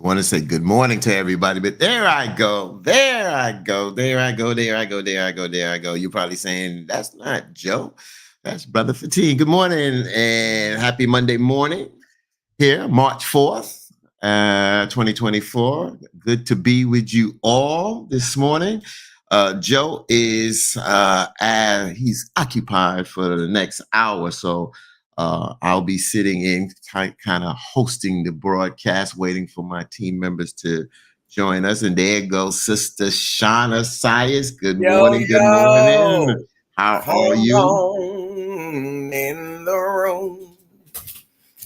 want to say good morning to everybody, but there I go. There I go. There I go. There I go. There I go. There I go. You're probably saying, that's not Joe. That's Brother Fatigue. Good morning and happy Monday morning here, March 4th, 2024. Good to be with you all this morning. Joe is he's occupied for the next hour, so I'll be sitting in, kind of hosting the broadcast, waiting for my team members to join us. And there goes Sister Shauna Sias. Good Yo, morning. Good morning. yo, How are come you? on in the room.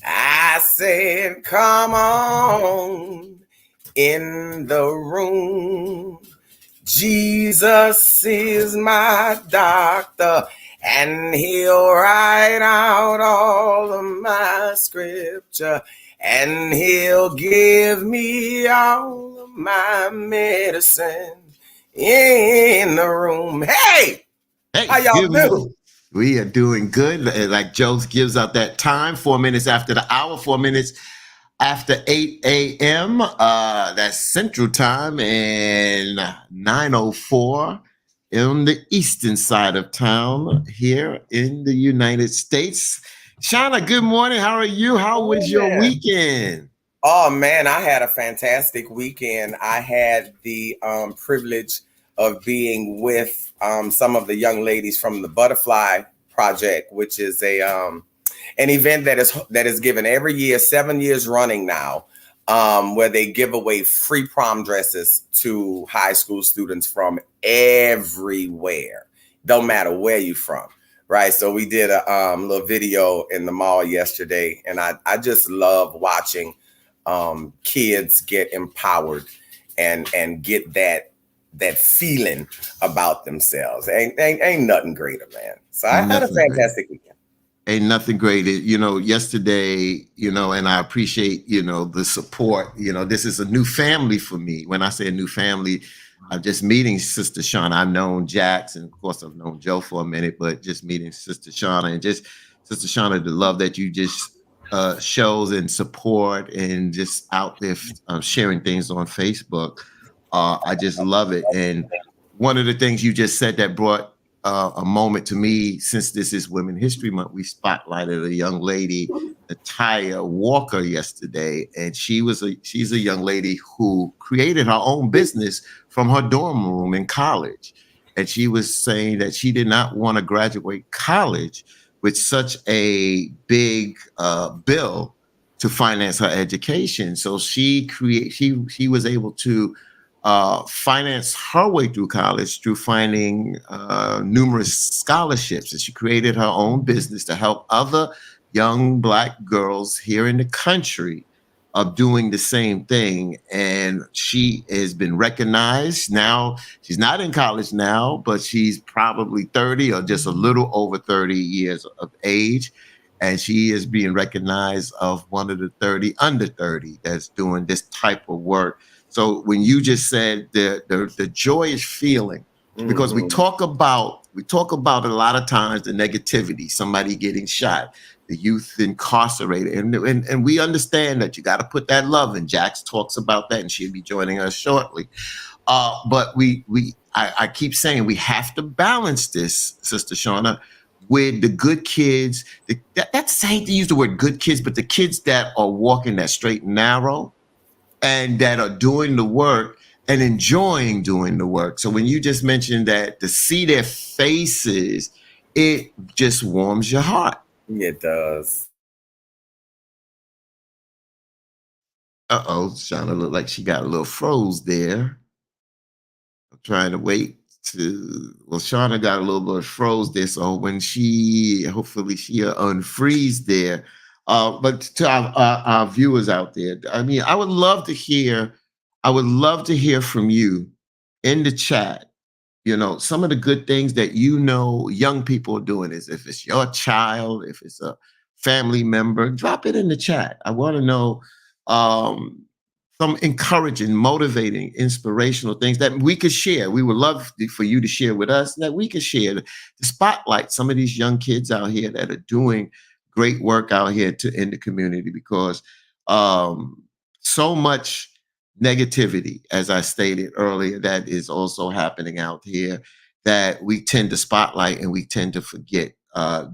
I said, come on in the room. Jesus is my doctor, and he'll write out all of my scripture, and he'll give me all of my medicine in the room. Hey, how y'all do? We are doing good. Like Joe gives out that time, 4 minutes after the hour, 4 minutes after 8 a.m. That's Central Time, and 9:04 on the eastern side of town here in the United States. Shauna, good morning. How are you? How was your weekend? Oh man, I had a fantastic weekend. I had the privilege of being with some of the young ladies from the Butterfly Project, which is an event that is given every year, 7 years running now, where they give away free prom dresses to high school students from everywhere. Don't matter where you're from. Right. So we did a little video in the mall yesterday, and I just love watching kids get empowered and get that feeling about themselves. Ain't nothing greater, man. So I had a fantastic weekend. Ain't nothing great. Yesterday, and I appreciate, the support. This is a new family for me. When I say a new family, I'm just meeting Sister Shauna. I've known Jax, and of course I've known Joe for a minute, but just meeting Sister Shauna, and just Sister Shauna, the love that you just shows and support, and just out there sharing things on Facebook. I just love it. And one of the things you just said that brought a moment to me, since this is Women History Month, we spotlighted a young lady, Nataya Walker, yesterday, and she's a young lady who created her own business from her dorm room in college, and she was saying that she did not want to graduate college with such a big bill to finance her education. So she was able to finance her way through college through finding numerous scholarships. And she created her own business to help other young Black girls here in the country of doing the same thing. And she has been recognized. Now, she's not in college now, but she's probably 30 or just a little over 30 years of age. And she is being recognized of one of the 30 under 30 that's doing this type of work. So when you just said the joyous feeling, because we talk about a lot of times the negativity, somebody getting shot, the youth incarcerated, and we understand that you got to put that love in. Jax talks about that, and she'll be joining us shortly. But I keep saying we have to balance this, Sister Shauna, with the good kids. That's I hate to use the word good kids, but the kids that are walking that straight and narrow, and that are doing the work and enjoying doing the work. So when you just mentioned that, to see their faces, it just warms your heart. It does. Shauna looked like she got a little froze there. I'm trying to wait Shauna got a little bit froze there. So when hopefully she'll unfreeze there. But to our viewers out there, I mean, I would love to hear from you in the chat, some of the good things that young people are doing. Is if it's your child, if it's a family member, drop it in the chat. I want to know some encouraging, motivating, inspirational things that we could share. We would love for you to share with us, that we could share to spotlight some of these young kids out here that are doing great work out here in the community, because so much negativity, as I stated earlier, that is also happening out here, that we tend to spotlight and we tend to forget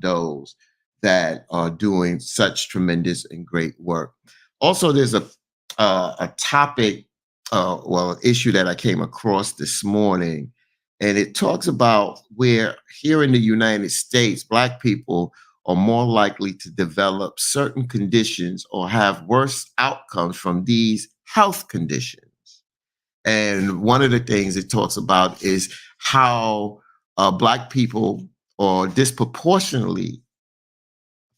those that are doing such tremendous and great work. Also, there's a topic, well, issue that I came across this morning, and it talks about where here in the United States, Black people are more likely to develop certain conditions or have worse outcomes from these health conditions. And one of the things it talks about is how Black people are disproportionately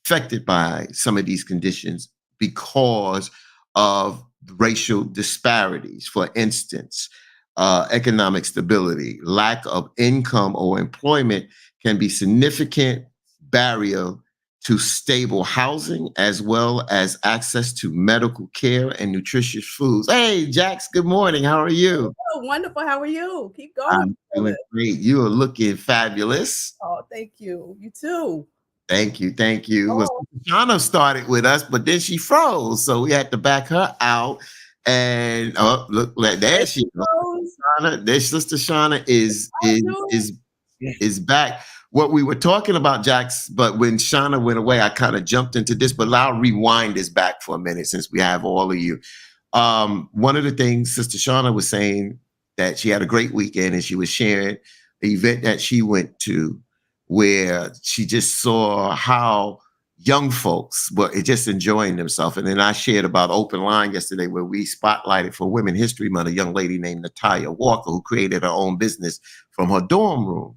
affected by some of these conditions because of racial disparities. For instance, economic stability, lack of income or employment can be significant barrier to stable housing as well as access to medical care and nutritious foods. Hey, Jax, good morning. How are you? Oh, wonderful. How are you? Keep going. I'm doing great. You are looking fabulous. Oh, thank you. You too. Thank you. Thank you. Well, Oh, Shauna started with us, but then she froze. So we had to back her out. And oh, look, there she goes. Rose, Shauna, their sister Shauna how you doing? is back. What we were talking about, Jax, but when Shauna went away, I kind of jumped into this, but I'll rewind this back for a minute since we have all of you. One of the things Sister Shauna was saying that she had a great weekend and she was sharing the event that she went to where she just saw how young folks were just enjoying themselves. And then I shared about Open Line yesterday where we spotlighted for Women History Month a young lady named Natalia Walker who created her own business from her dorm room.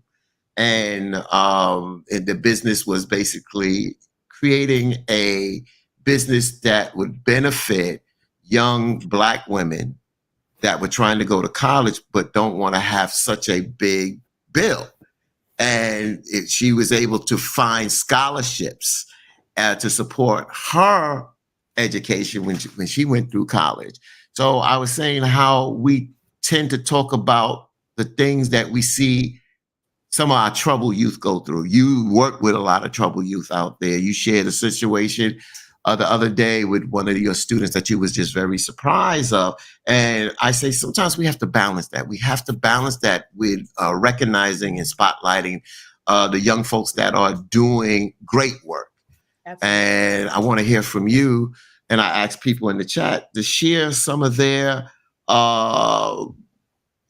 And the business was basically creating a business that would benefit young Black women that were trying to go to college but don't want to have such a big bill. And she was able to find scholarships to support her education when she went through college. So I was saying how we tend to talk about the things that we see some of our troubled youth go through. You work with a lot of troubled youth out there. You shared a situation the other day with one of your students that you was just very surprised of. And I say sometimes we have to balance that. We have to balance that with recognizing and spotlighting the young folks that are doing great work. Absolutely. And I want to hear from you. And I ask people in the chat to share some of their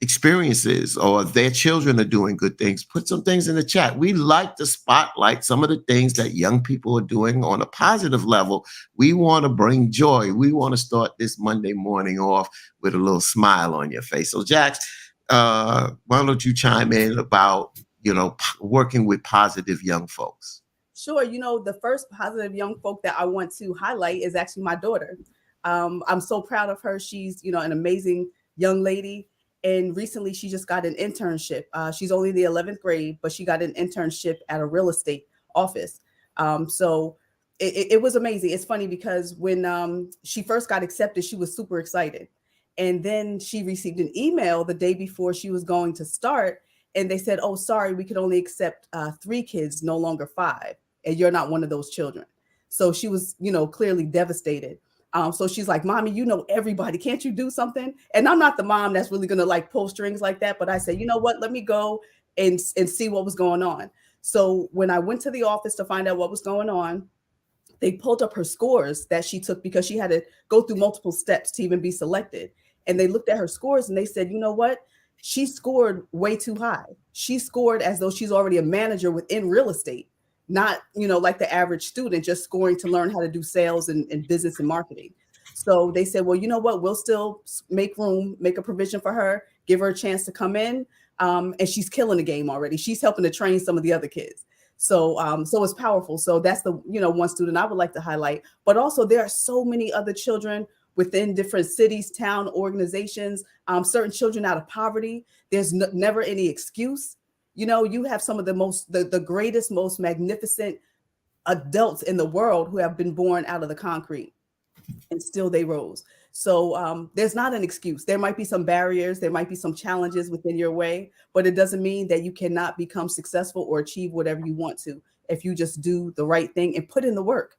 experiences or their children are doing good things. Put some things in the chat. We like to spotlight some of the things that young people are doing on a positive level. We want to bring joy. We want to start this Monday morning off with a little smile on your face. So Jax, why don't you chime in about, working with positive young folks? Sure. The first positive young folk that I want to highlight is actually my daughter. I'm so proud of her. She's, an amazing young lady. And recently she just got an internship. She's only in the 11th grade, but she got an internship at a real estate office. So it was amazing. It's funny because when she first got accepted, she was super excited. And then she received an email the day before she was going to start. And they said, oh, sorry, we could only accept 3 kids, no longer 5. And you're not one of those children. So she was, clearly devastated. So she's like, Mommy, everybody, can't you do something? And I'm not the mom that's really going to pull strings like that. But I said, you know what, let me go and see what was going on. So when I went to the office to find out what was going on, they pulled up her scores that she took because she had to go through multiple steps to even be selected. And they looked at her scores and they said, you know what? She scored way too high. She scored as though she's already a manager within real estate. Not, like the average student just scoring to learn how to do sales and business and marketing. So they said, well, you know what? We'll still make a provision for her, give her a chance to come in. And she's killing the game already. She's helping to train some of the other kids. So it's powerful. So that's the, one student I would like to highlight. But also there are so many other children within different cities, town organizations, certain children out of poverty. There's never any excuse. You have some of the greatest, most magnificent adults in the world who have been born out of the concrete and still they rose. So there's not an excuse. There might be some barriers. There might be some challenges within your way, but it doesn't mean that you cannot become successful or achieve whatever you want to if you just do the right thing and put in the work.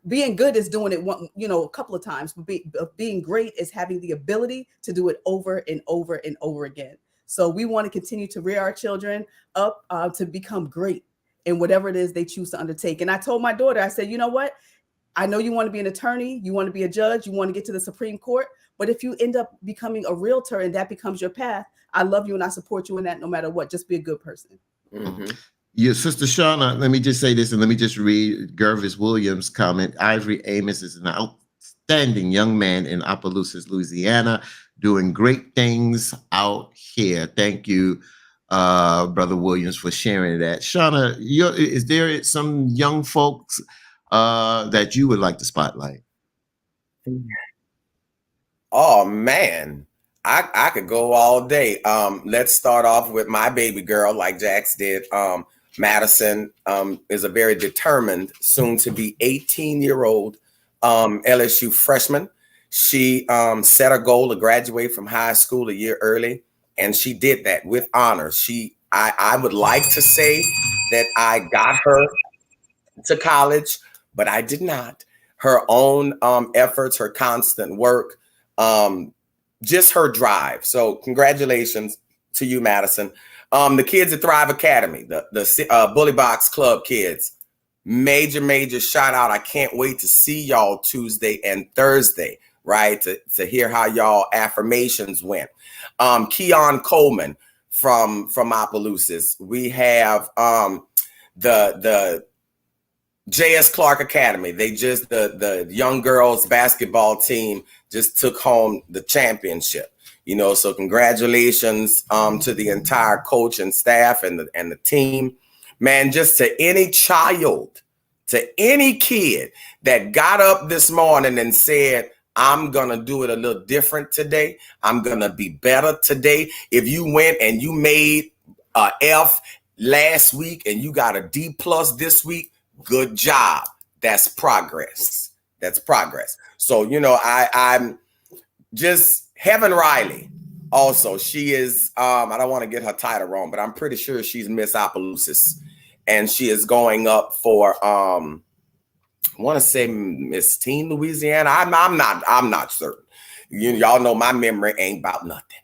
being good is doing it one, a couple of times, but being great is having the ability to do it over and over and over again. So we want to continue to rear our children up to become great in whatever it is they choose to undertake. And I told my daughter, I said, you know what? I know you want to be an attorney, you want to be a judge, you want to get to the Supreme Court, but if you end up becoming a realtor and that becomes your path, I love you and I support you in that no matter what. Just be a good person. Mm-hmm. Your sister Shauna, let me just say this and let me just read Gervis Williams' comment. Ivory Amos is an outstanding young man in Opelousas, Louisiana, doing great things out here. Thank you, Brother Williams, for sharing that. Shauna, is there some young folks that you would like to spotlight? Oh man, I could go all day. Let's start off with my baby girl, like Jax did. Madison is a very determined, soon to be 18-year-old LSU freshman. She set a goal to graduate from high school a year early, and she did that with honors. I would like to say that I got her to college, but I did not. Her own efforts, her constant work, just her drive. So congratulations to you, Madison. The kids at Thrive Academy, the Bully Box Club kids, major shout out. I can't wait to see y'all Tuesday and Thursday, right? To hear how y'all affirmations went. Keon Coleman from Opelousas. We have the J.S. Clark Academy. They just, the young girls basketball team just took home the championship. So congratulations to the entire coach and staff and the team. Man, just to any child, to any kid that got up this morning and said, I'm going to do it a little different today. I'm going to be better today. If you went and you made a F last week and you got a D+ this week, good job. That's progress. That's progress. So, I'm just Heaven Riley. Also, she is, I don't want to get her title wrong, but I'm pretty sure she's Miss Opelousas. And she is going up for, I want to say Miss Teen Louisiana. I'm not certain. Y'all know my memory ain't about nothing.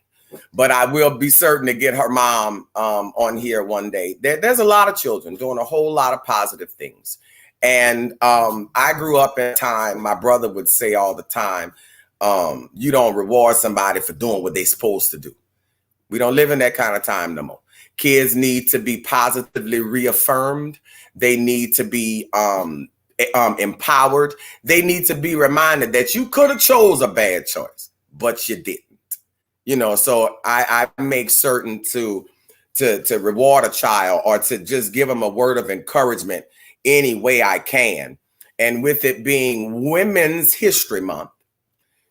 But I will be certain to get her mom on here one day. There's a lot of children doing a whole lot of positive things. And I grew up in a time, my brother would say all the time, you don't reward somebody for doing what they're supposed to do. We don't live in that kind of time no more. Kids need to be positively reaffirmed. They need to be empowered. They need to be reminded that you could have chose a bad choice, but you didn't. So I make certain to reward a child or to just give them a word of encouragement any way I can. And with it being Women's History Month,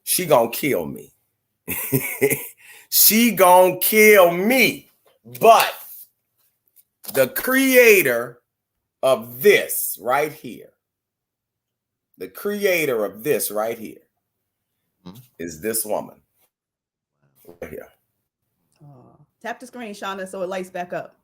she gonna kill me. She gonna kill me. But the creator of this right here, is this woman right here. Oh, tap the screen, Shauna, so it lights back up.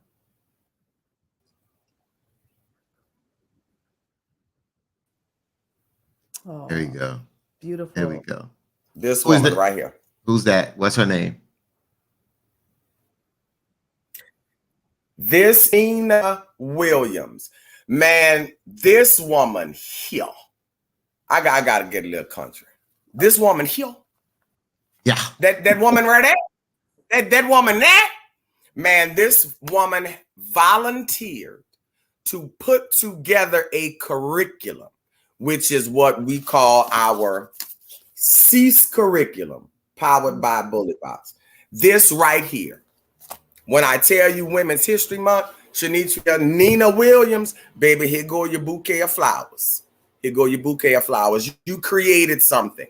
Oh, There you go. beautiful. There we go. This Who is woman that? right here. Who's that? What's her name? This Ina Williams. Man, this woman here. I gotta get a little country. This woman here. Yeah. That woman right there. That woman there. Man, this woman volunteered to put together a curriculum, which is what we call our CEASE curriculum, powered by Bully Box. This right here. When I tell you Women's History Month, Shanitra Nina Williams, baby, here go your bouquet of flowers. Here go your bouquet of flowers. You created something.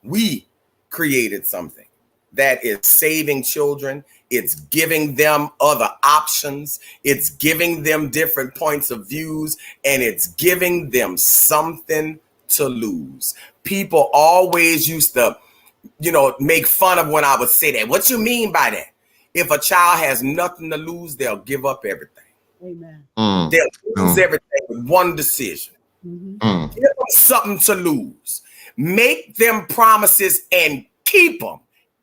We created something that is saving children. It's giving them other options. It's giving them different points of views, and it's giving them something to lose. People always used to, make fun of when I would say that. What you mean by that? If a child has nothing to lose, they'll give up everything. Amen. They'll lose everything with one decision. Mhm. Mm. Give them something to lose. Make them promises and keep them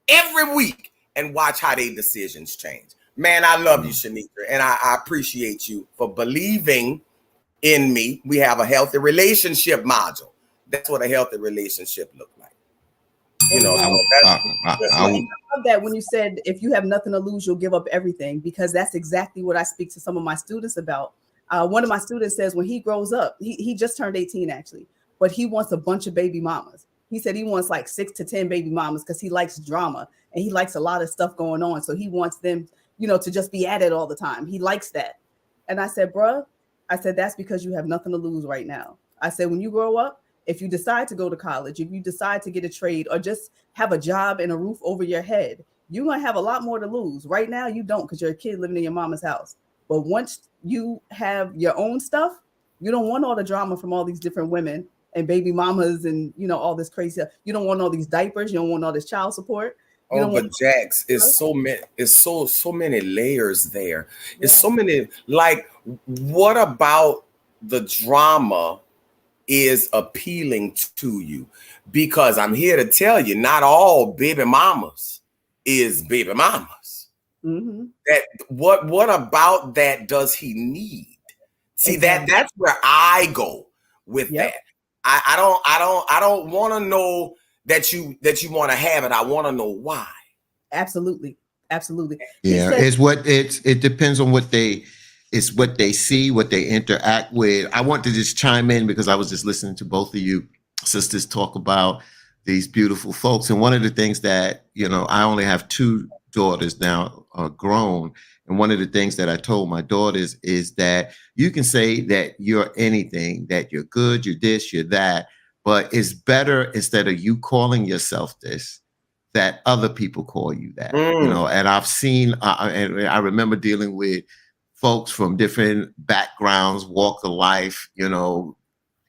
every week and watch how their decisions change. Man, I love you, Shanitra, and I appreciate you for believing in me. We have a healthy relationship module. That's what a healthy relationship looks like. You know, so that's I love that when you said if you have nothing to lose, you'll give up everything, because that's exactly what I speak to some of my students about. One of my students says when he grows up, he just turned 18 actually, but he wants a bunch of baby mamas. He said he wants like 6 to 10 baby mamas because he likes drama and he likes a lot of stuff going on. So he wants them, to just be at it all the time. He likes that. And I said, bruh, that's because you have nothing to lose right now. I said, when you grow up, if you decide to go to college, if you decide to get a trade or just have a job and a roof over your head, you're going to have a lot more to lose. Right now, you don't, because you're a kid living in your mama's house. But once you have your own stuff, you don't want all the drama from all these different women and baby mamas and, all this crazy stuff. You don't want all these diapers. You don't want all this child support. But Jax, it's so many layers there. Yeah. It's so many, like, what about the drama is appealing to you? Because I'm here to tell you, not all baby mamas is baby mamas. Mm-hmm. That what about that does he need? See, exactly. That's where I go with that. I don't want to know that you want to have it. I want to know why. Absolutely. Yeah, it depends on what they see, what they interact with. I want to just chime in because I was just listening to both of you sisters talk about these beautiful folks. And one of the things that, I only have 2 daughters now, grown. And one of the things that I told my daughters is that you can say that you're anything, that you're good, you're this, you're that, but it's better instead of you calling yourself this, that other people call you that, and I've seen, and I remember dealing with folks from different backgrounds, walk of life,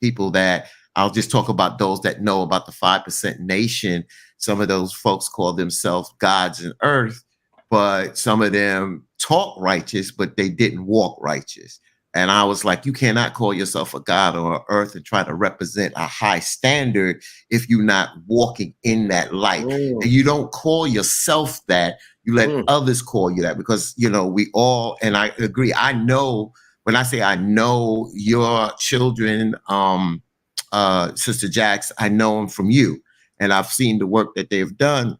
people that I'll just talk about those that know about the 5% nation. Some of those folks call themselves gods in earth, but some of them talk righteous, but they didn't walk righteous. And I was like, you cannot call yourself a god on earth and try to represent a high standard if you're not walking in that light. And you don't call yourself that. You let others call you that, because, we all, and I agree. I know, when I say I know your children, Sister Jax, I know them from you, and I've seen the work that they've done.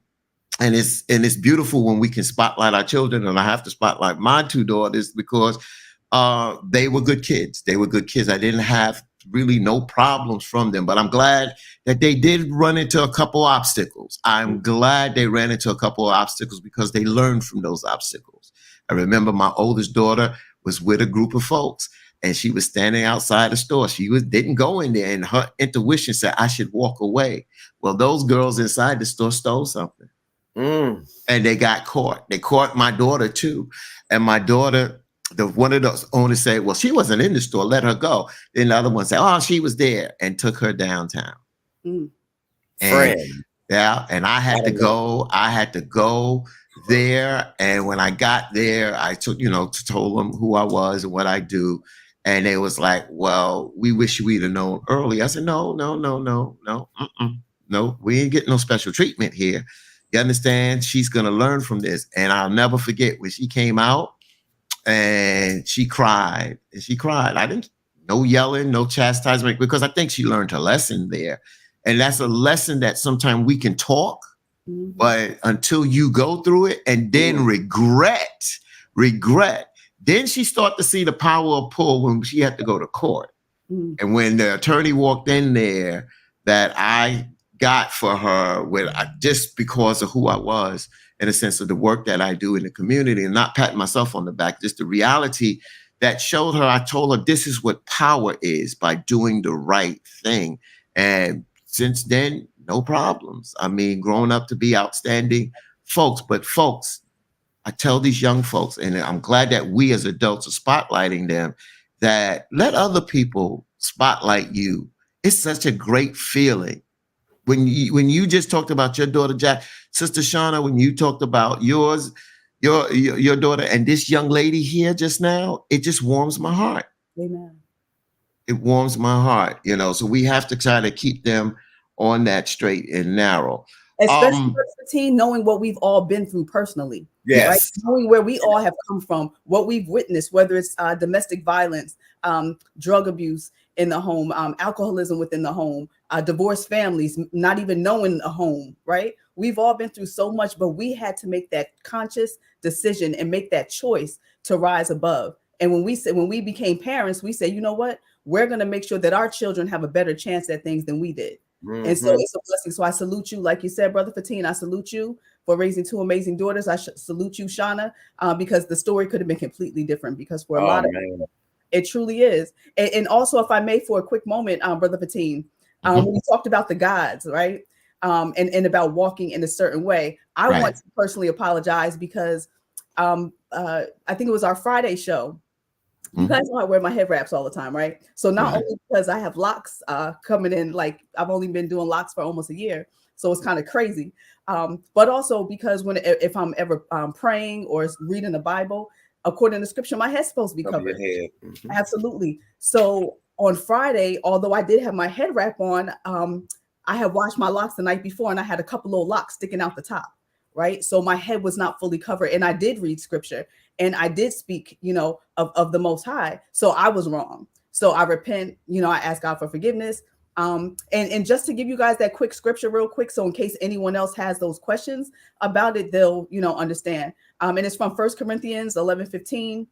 And it's beautiful when we can spotlight our children. And I have to spotlight my 2 daughters because they were good kids. I didn't have really no problems from them, but I'm glad that they did run into a couple obstacles. I'm glad they ran into a couple of obstacles because they learned from those obstacles. I remember my oldest daughter was with a group of folks and she was standing outside the store. She didn't go in there, and her intuition said, I should walk away. Well, those girls inside the store stole something. And they got caught. They caught my daughter too. And my daughter, one of those owners said, well, she wasn't in the store, let her go. Then the other one said, oh, she was there, and took her downtown. And I had to go there. And when I got there, I told them who I was and what I do. And they was like, well, we wish we'd have known early. I said, no, we ain't getting no special treatment here. You understand? She's going to learn from this. And I'll never forget when she came out and she cried. I didn't, no yelling, no chastisement, because I think she learned her lesson there. And that's a lesson that sometimes we can talk, but until you go through it and then regret, then she started to see the power of pull when she had to go to court. And when the attorney walked in there, that I got for her just because of who I was, in a sense of the work that I do in the community, and not patting myself on the back, just the reality that showed her, I told her, this is what power is, by doing the right thing. And since then, no problems. I mean, growing up to be outstanding folks, but folks, I tell these young folks, and I'm glad that we as adults are spotlighting them, that let other people spotlight you. It's such a great feeling. When you just talked about your daughter, Jack, Sister Shauna, when you talked about your daughter and this young lady here just now, it just warms my heart. Amen. it warms my heart, so we have to try to keep them on that straight and narrow. Especially 15, knowing what we've all been through personally. Yes. Right? Knowing where we all have come from, what we've witnessed, whether it's domestic violence, drug abuse in the home, alcoholism within the home, divorced families, not even knowing a home, right? We've all been through so much, but we had to make that conscious decision and make that choice to rise above. And when we became parents, we said, you know what? We're going to make sure that our children have a better chance at things than we did. Mm-hmm. And so it's a blessing. So I salute you, like you said, Brother Fatin. I salute you for raising two amazing daughters. I salute you, Shauna, because the story could have been completely different. Because for a lot of people, it truly is. And also, if I may, for a quick moment, Brother Fatin, when you talked about the gods, right, and about walking in a certain way, I want to personally apologize because I think it was our Friday show. You guys know I wear my head wraps all the time, right? So not only because I have locks coming in, like I've only been doing locks for almost a year, so it's kind of crazy. But also because if I'm ever praying or reading the Bible, according to Scripture, my head's supposed to be covered. Mm-hmm. Absolutely. So on Friday, although I did have my head wrap on, I had washed my locks the night before, and I had a couple little locks sticking out the top. Right. So my head was not fully covered, and I did read Scripture and I did speak, of the Most High. So I was wrong. So I repent, I ask God for forgiveness. And just to give you guys that quick scripture real quick. So in case anyone else has those questions about it, they'll, understand. And it's from 1 Corinthians 11:15.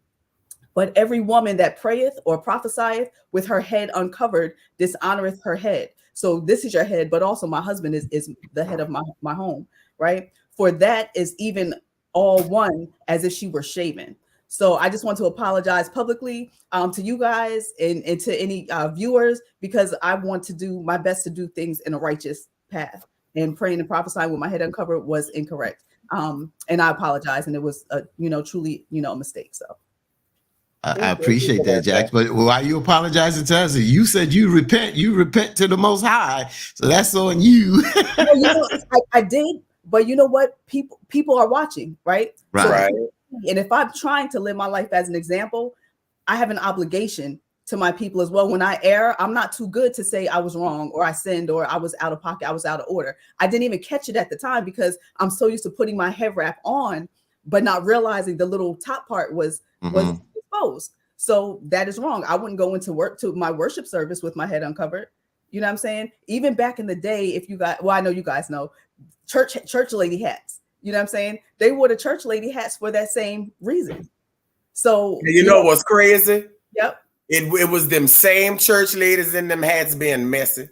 But every woman that prayeth or prophesieth with her head uncovered dishonoreth her head. So this is your head, but also my husband is the head of my home, right? For that is even all one as if she were shaven. So I just want to apologize publicly to you guys and to any viewers, because I want to do my best to do things in a righteous path. And praying and prophesying with my head uncovered was incorrect. And I apologize. And it was, truly, a mistake. So. I appreciate that, Jax. But why are you apologizing to us? You said you repent to the Most High. So that's on you. I did. But you know what? People are watching, right? Right. So, and if I'm trying to live my life as an example, I have an obligation to my people as well. When I err, I'm not too good to say I was wrong or I sinned or I was out of pocket, I was out of order. I didn't even catch it at the time because I'm so used to putting my head wrap on, but not realizing the little top part was exposed. So that is wrong. I wouldn't go to my worship service with my head uncovered. You know what I'm saying? Even back in the day, if you guys, I know you guys know, church lady hats. You know what I'm saying? They wore the church lady hats for that same reason. So you know what's crazy? Yep. It was them same church ladies in them hats being messy.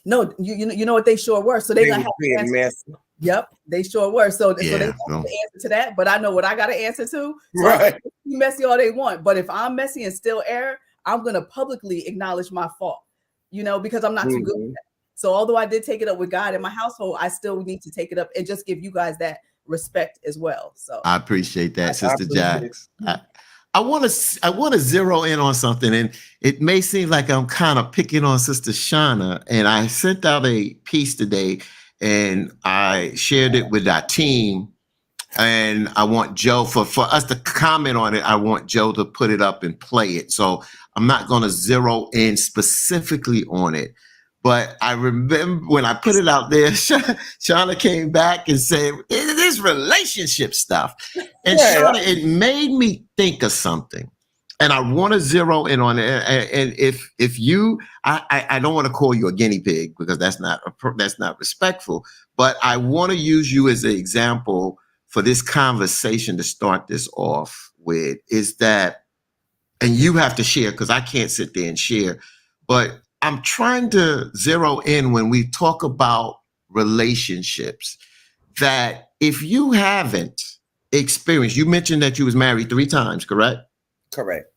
No, you know what they sure were. So they gonna have to answer. Messy. Yep, they sure were. So they have to answer to that. But I know what I got to answer to. So right. I can be messy all they want. But if I'm messy and still err, I'm gonna publicly acknowledge my fault. Because I'm not too good at that. So although I did take it up with God in my household, I still need to take it up and just give you guys that respect as well. So I appreciate that, Sister Jax. I want to zero in on something, and it may seem like I'm kind of picking on Sister Shauna. And I sent out a piece today, and I shared it with our team. And I want Joe for us to comment on it. I want Joe to put it up and play it. So I'm not going to zero in specifically on it. But I remember when I put it out there, Shauna came back and said, "This relationship stuff." And Shauna, it made me think of something. And I want to zero in on it. And if you, I don't want to call you a guinea pig because that's not respectful. But I want to use you as an example for this conversation to start this off with. Is that, and you have to share because I can't sit there and share, but I'm trying to zero in when we talk about relationships, that if you haven't experienced, you mentioned that you was married 3 times, correct? Correct.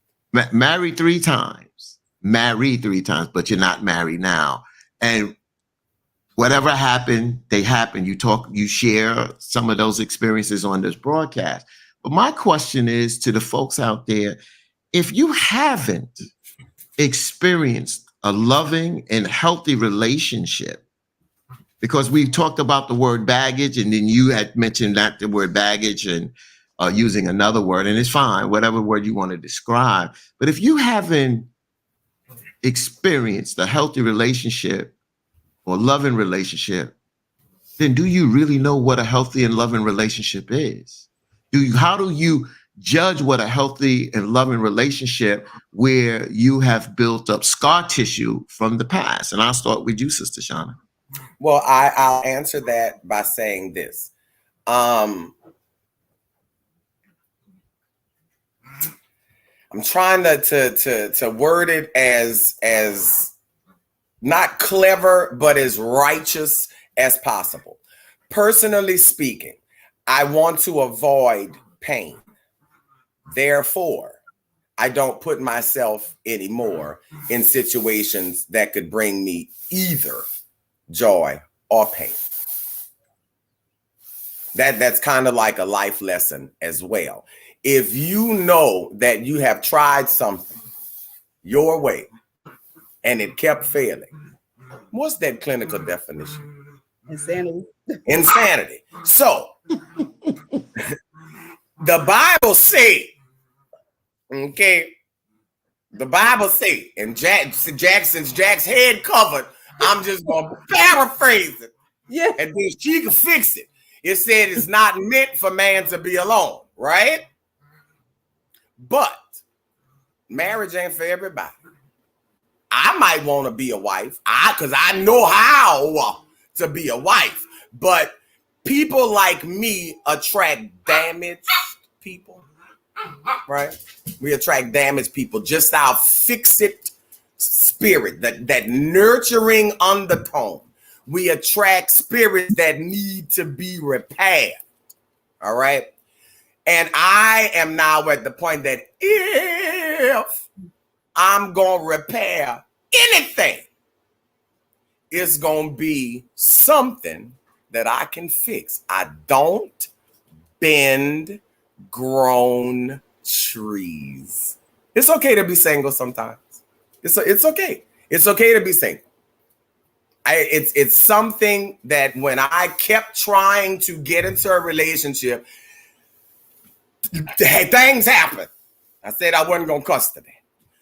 Married 3 times, but you're not married now. And whatever happened, they happened. You share some of those experiences on this broadcast. But my question is to the folks out there, if you haven't experienced a loving and healthy relationship, because we talked about the word baggage, and then you had mentioned that the word baggage and using another word, and it's fine, whatever word you want to describe. But if you haven't experienced a healthy relationship or loving relationship, then do you really know what a healthy and loving relationship is? How do you judge what a healthy and loving relationship where you have built up scar tissue from the past? And I'll start with you, Sister Shauna. Well, I'll answer that by saying this. I'm trying to word it as not clever, but as righteous as possible. Personally speaking, I want to avoid pain. Therefore, I don't put myself anymore in situations that could bring me either joy or pain. That's kind of like a life lesson as well. If you know that you have tried something your way and it kept failing, what's that clinical definition? Insanity. Insanity. So the Bible say, okay, the Bible say, and since Jack's head covered, I'm just gonna paraphrase it. Yeah. And then she can fix it. It said it's not meant for man to be alone, right? But marriage ain't for everybody. I might want to be a wife, because I know how to be a wife. But people like me attract damaged people, right? We attract damaged people, just our fix-it spirit, that nurturing undertone. We attract spirits that need to be repaired, all right? And I am now at the point that if I'm going to repair anything, it's going to be something that I can fix. I don't bend grown trees. It's okay to be single sometimes. It's okay. It's okay to be single. It's something that when I kept trying to get into a relationship, things happened. I said I wasn't going to cuss today.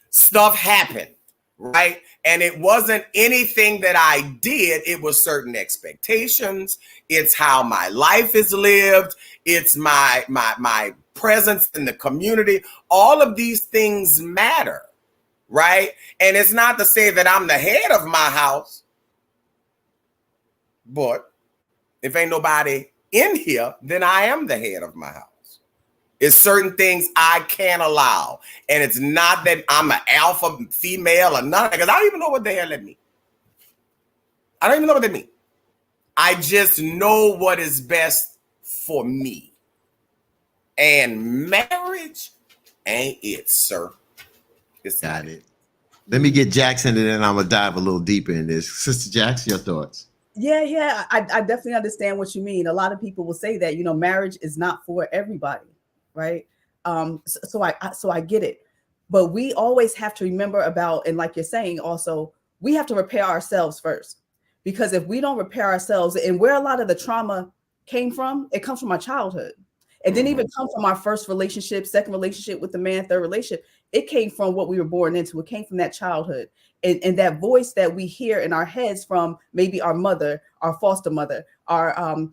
Stuff happened, right? And it wasn't anything that I did. It was certain expectations. It's how my life is lived. It's my presence in the community. All of these things matter, right? And it's not to say that I'm the head of my house, but if ain't nobody in here, then I am the head of my house. It's certain things I can't allow. And it's not that I'm an alpha female or nothing, because I don't even know what the hell that means. I don't even know what that means. I just know what is best for me. And marriage ain't it, sir. It's Got it. Let me get Jackson, and then I'm going to dive a little deeper in this. Sister Jackson, your thoughts? Yeah. I definitely understand what you mean. A lot of people will say that, marriage is not for everybody. Right. So I get it. But we always have to remember about, and like you're saying, also, we have to repair ourselves first. Because if we don't repair ourselves, and where a lot of the trauma came from, it comes from our childhood. It didn't even come from our first relationship, second relationship with the man, third relationship. It came from what we were born into. It came from that childhood. And that voice that we hear in our heads from maybe our mother, our foster mother, our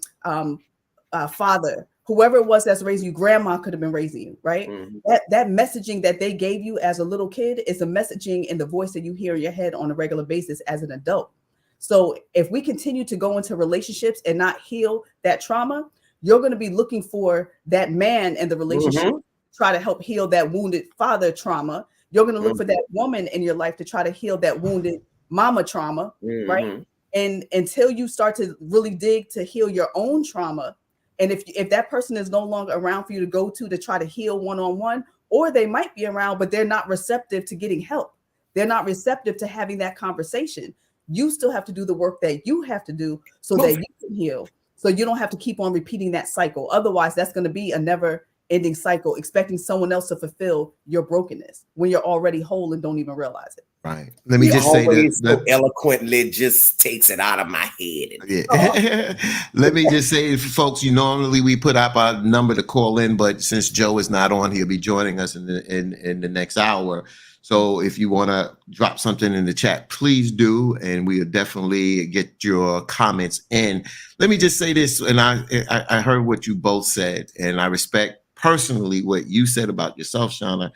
father, whoever it was that's raising you, grandma could have been raising you, right? Mm-hmm. That messaging that they gave you as a little kid is a messaging in the voice that you hear in your head on a regular basis as an adult. So if we continue to go into relationships and not heal that trauma, you're going to be looking for that man in the relationship, try to help heal that wounded father trauma. You're going to look for that woman in your life to try to heal that wounded mama trauma, right? And until you start to really dig to heal your own trauma, and if that person is no longer around for you to go to try to heal one-on-one, or they might be around, but they're not receptive to getting help. They're not receptive to having that conversation. You still have to do the work that you have to do so that you can heal. So you don't have to keep on repeating that cycle. Otherwise, that's going to be a never-ending cycle, expecting someone else to fulfill your brokenness when you're already whole and don't even realize it. Right. Let me just say that so eloquently just takes it out of my head. Yeah. Let me just say, folks, normally we put up our number to call in, but since Joe is not on, he'll be joining us in the next hour. So if you want to drop something in the chat, please do, and we'll definitely get your comments in. Let me just say this, and I heard what you both said, and I respect personally what you said about yourself, Shauna.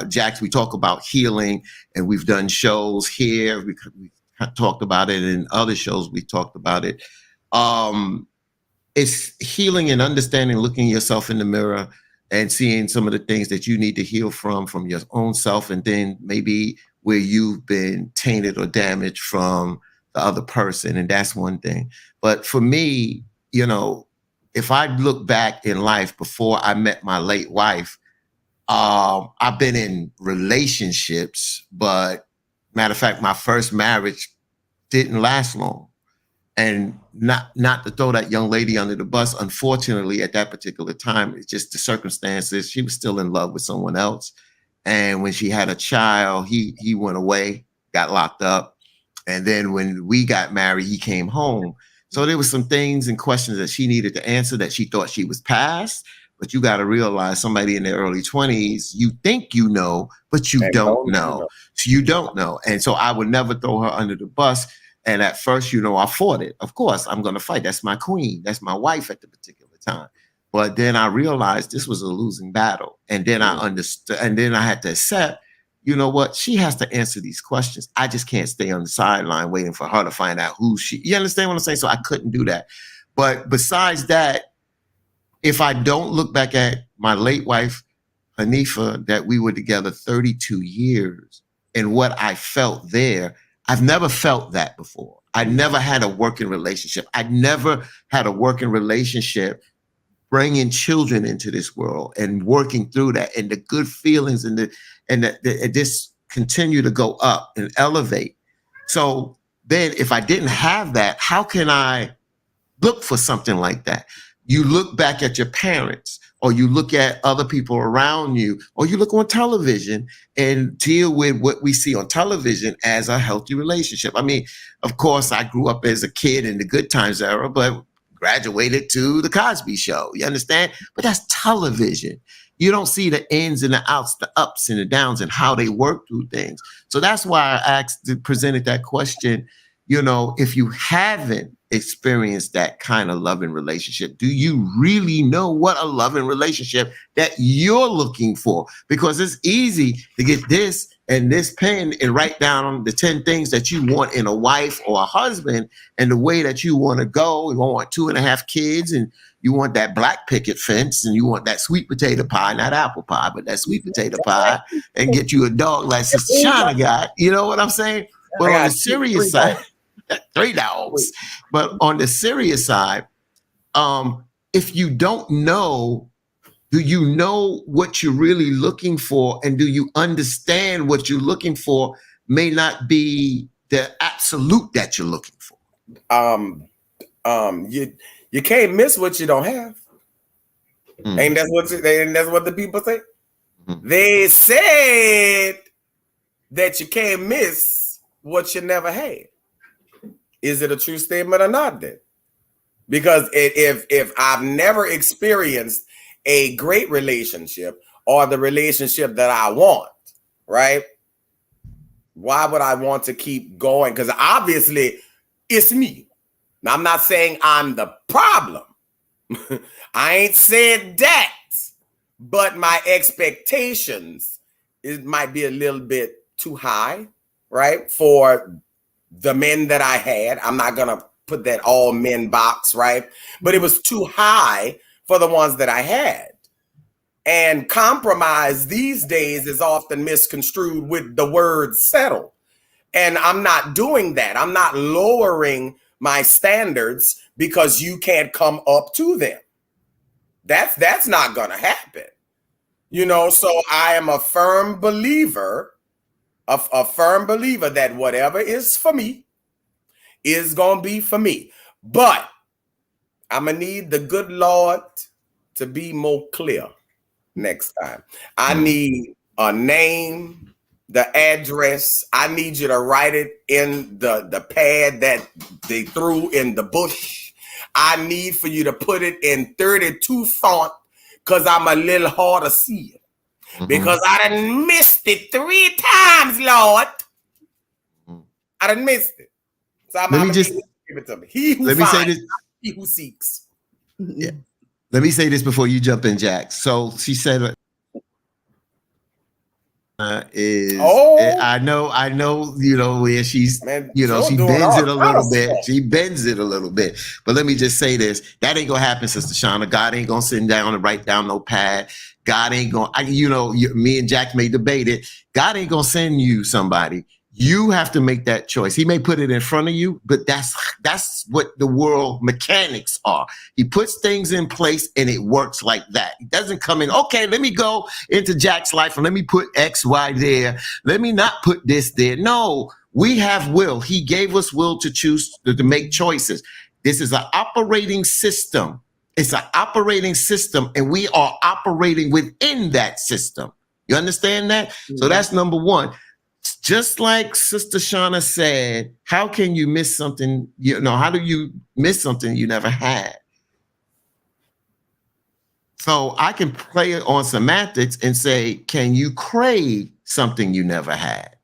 Jax, we talk about healing, and we've done shows here. We talked about it in other shows. We talked about it. It's healing and understanding, looking yourself in the mirror and seeing some of the things that you need to heal from your own self, and then maybe where you've been tainted or damaged from the other person. And that's one thing. But for me, if I look back in life before I met my late wife, I've been in relationships, but matter of fact, my first marriage didn't last long. And not to throw that young lady under the bus, unfortunately, at that particular time, it's just the circumstances. She was still in love with someone else. And when she had a child, he went away, got locked up. And then when we got married, he came home. So there was some things and questions that she needed to answer that she thought she was past. But you got to realize, somebody in their early 20s, you think you know, but you don't know. So you don't know. And so I would never throw her under the bus. And at first, I fought it. Of course, I'm going to fight. That's my queen. That's my wife at the particular time. But then I realized this was a losing battle. And then I understood. And then I had to accept, you know what? She has to answer these questions. I just can't stay on the sideline waiting for her to find out you understand what I'm saying? So I couldn't do that. But besides that, if I don't look back at my late wife, Hanifa, that we were together 32 years, and what I felt there, I've never felt that before. I never had a working relationship. I never had a working relationship bringing children into this world and working through that, and the good feelings and this continue to go up and elevate. So then if I didn't have that, how can I look for something like that? You look back at your parents, or you look at other people around you, or you look on television and deal with what we see on television as a healthy relationship. I mean, of course, I grew up as a kid in the Good Times era, but graduated to the Cosby Show. You understand? But that's television. You don't see the ins and the outs, the ups and the downs, and how they work through things. So that's why I presented that question. If you haven't experienced that kind of loving relationship, do you really know what a loving relationship that you're looking for? Because it's easy to get this and this pen and write down the 10 things that you want in a wife or a husband, and the way that you want to go. You want 2.5 kids, and you want that black picket fence, and you want that sweet potato pie, not apple pie, but that sweet potato pie, and get you a dog like Sister Shauna got. You know what I'm saying? But on the serious side, 3 dogs. But on the serious side, if you don't know, do you know what you're really looking for? And do you understand what you're looking for may not be the absolute that you're looking for? You can't miss what you don't have. And that's what the people say. They said that you can't miss what you never had. Is it a true statement or not then? Because if I've never experienced a great relationship, or the relationship that I want, right? Why would I want to keep going? Because obviously it's me. Now, I'm not saying I'm the problem. I ain't said that. But my expectations, it might be a little bit too high, right? For the men that I had. I'm not going to put that all men box, right? But it was too high for the ones that I had. And compromise these days is often misconstrued with the word settle. And I'm not doing that. I'm not lowering my standards because you can't come up to them. That's not going to happen. So I am a firm believer, a firm believer that whatever is for me is going to be for me. But I'm going to need the good Lord to be more clear next time. I need a name, the address. I need you to write it in the pad that they threw in the bush. I need for you to put it in 32 font, because I'm a little hard to see it. because I done missed it 3 times, Lord. I done missed it. So I'm Let me just give it to me. He who let me say finds, this. he who seeks. Yeah. Let me say this before you jump in, Jack. So she said, I know, you know, where she's, Man, you know, she doing bends all it a kind little of bit. stuff. She bends it a little bit. But let me just say this. That ain't going to happen, Sister Shauna. God ain't going to sit down and write down no pad. God ain't going to, you know, me and Jack may debate it. God ain't going to send you somebody. You have to make that choice. He may put it in front of you, but that's what the world mechanics are. He puts things in place and it works like that. He doesn't come in, okay, let me go into Jack's life and let me put X, Y there. Let me not put this there. No, we have will. He gave us will to choose, to make choices. This is an operating system. It's an operating system, and we are operating within that system. You understand that? Mm-hmm. So that's number one. Just like Sister Shauna said, how can you miss something? You know, how do you miss something you never had? So I can play it on semantics and say, can you crave something you never had?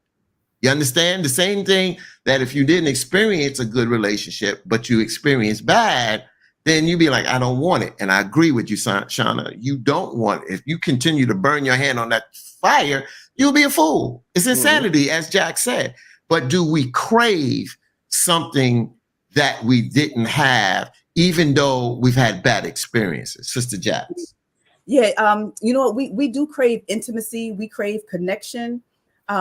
You understand? The same thing that if you didn't experience a good relationship, but you experienced bad, then you'd be like, I don't want it. And I agree with you, Shauna. You don't want it. If you continue to burn your hand on that fire, you'll be a fool. It's insanity, as Jack said. But do we crave something that we didn't have, even though we've had bad experiences? Sister Jack. Yeah, you know what? We do crave intimacy. We crave connection.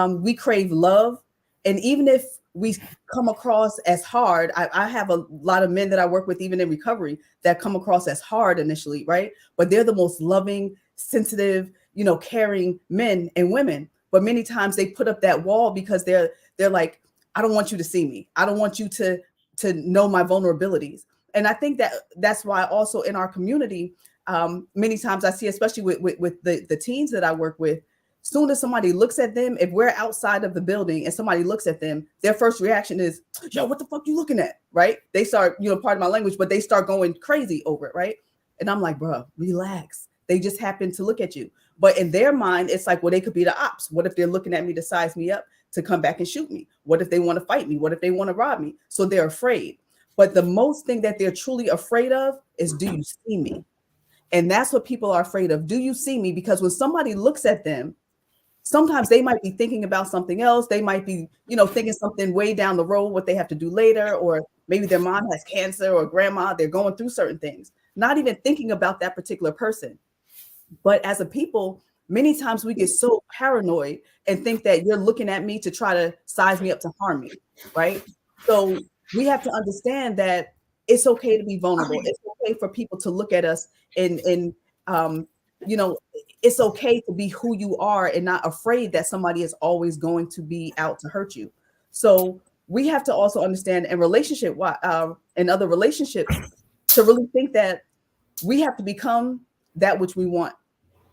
We crave love. And even if we come across as hard, I have a lot of men that I work with, even in recovery, that come across as hard initially, right? But they're the most loving, sensitive, you know, caring men and women. But many times they put up that wall because they're like, I don't want you to see me. I don't want you to know my vulnerabilities. And I think that's why also in our community, many times I see, especially with the teens that I work with, soon as somebody looks at them, if we're outside of the building and somebody looks at them, their first reaction is, yo, what the fuck you looking at? Right? They start, you know, pardon my language, but they start going crazy over it. Right? And I'm like, bro, relax. They just happen to look at you. But in their mind, it's like, well, they could be the ops. What if they're looking at me to size me up to come back and shoot me? What if they want to fight me? What if they want to rob me? So they're afraid. But the most thing that they're truly afraid of is, do you see me? And that's what people are afraid of. Do you see me? Because when somebody looks at them, sometimes they might be thinking about something else. They might be, you know, thinking something way down the road, what they have to do later, or maybe their mom has cancer or grandma, they're going through certain things, not even thinking about that particular person. But as a people, many times we get so paranoid and think that you're looking at me to try to size me up to harm me, right? So we have to understand that it's okay to be vulnerable. It's okay for people to look at us and you know, it's okay to be who you are and not afraid that somebody is always going to be out to hurt you. So we have to also understand in relationship and other relationships to really think that we have to become that which we want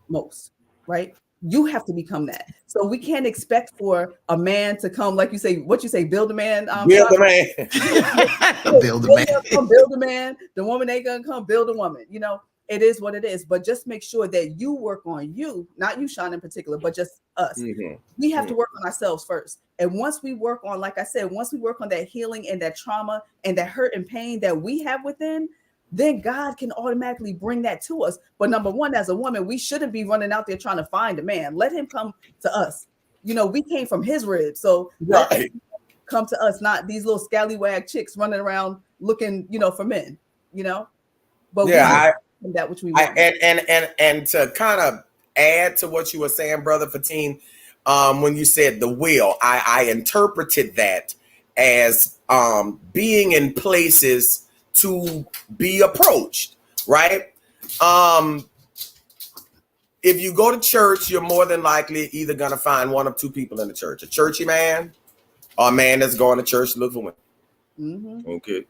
most, right? You have to become that. So we can't expect for a man to come, like you say, what you say, build a man. Build a man. Build a man. Build a man. The woman ain't gonna come build a woman. You know, it is what it is. But just make sure that you work on you, not you, Sean, in particular, but just us. Mm-hmm. We have to work on ourselves first. And once we work on, like I said, once we work on that healing and that trauma and that hurt and pain that we have within, then God can automatically bring that to us. But number one, as a woman, we shouldn't be running out there trying to find a man. Let him come to us. You know, we came from his ribs. So let him come to us, not these little scallywag chicks running around looking, you know, for men, you know. But yeah, that which we want. And to kind of add to what you were saying, Brother Fatin, when you said the will, I interpreted that as being in places to be approached, right? If you go to church, you're more than likely either going to find one of two people in the church, a churchy man or a man that's going to church to look for women. Mm-hmm. Okay.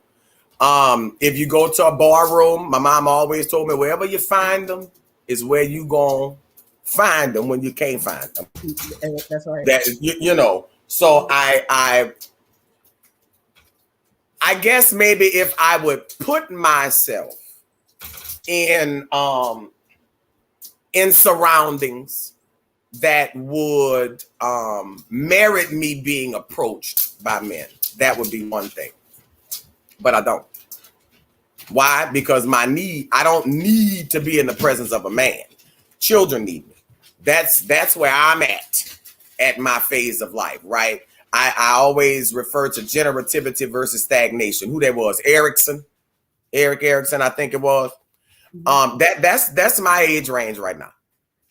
If you go to a bar room, my mom always told me, wherever you find them is where you gonna find them when you can't find them. That's right. That you know. So I guess maybe if I would put myself in surroundings that would merit me being approached by men. That would be one thing. But I don't. Why? Because I don't need to be in the presence of a man. Children need me. That's where I'm at my phase of life, right? I always refer to generativity versus stagnation. Who that was? Erik Erikson, I think it was. That's my age range right now,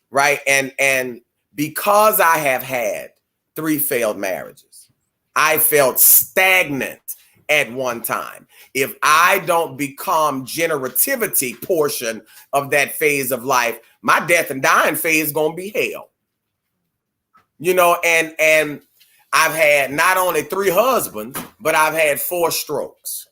right? And because I have had 3 failed marriages, I felt stagnant at one time. If I don't become generativity portion of that phase of life, my death and dying phase is gonna be hell. You know, and I've had not only 3 husbands, but I've had 4 strokes,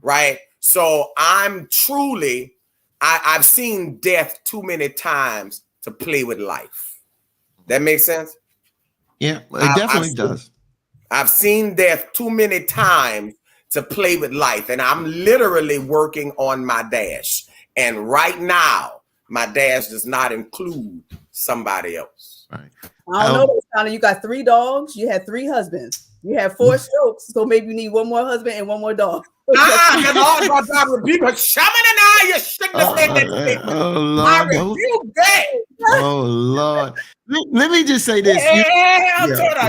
right? So I'm truly, I've seen death too many times to play with life. That makes sense? Yeah, it definitely does. I've seen death too many times to play with life. And I'm literally working on my dash. And right now, my dash does not include somebody else. Right. I don't know, Shana. You got 3 dogs. You had 3 husbands. You have 4 strokes. So maybe you need 1 more husband and 1 more dog. The Lord God rebuke her. Shaman and I, you shouldn't have said that statement. Oh, Lord. I rebuke that. Oh, Lord. Let me just say this.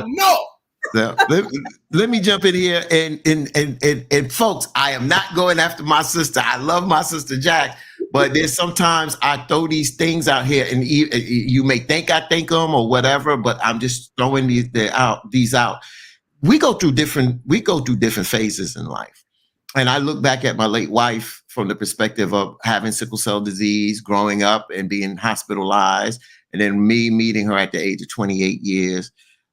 No. Let me jump in here and folks, I am not going after my sister. I love my sister Jack, but there's sometimes I throw these things out here, and you may think I think them or whatever, but I'm just throwing these out. We go through different phases in life, and I look back at my late wife from the perspective of having sickle cell disease, growing up and being hospitalized, and then me meeting her at the age of 28 years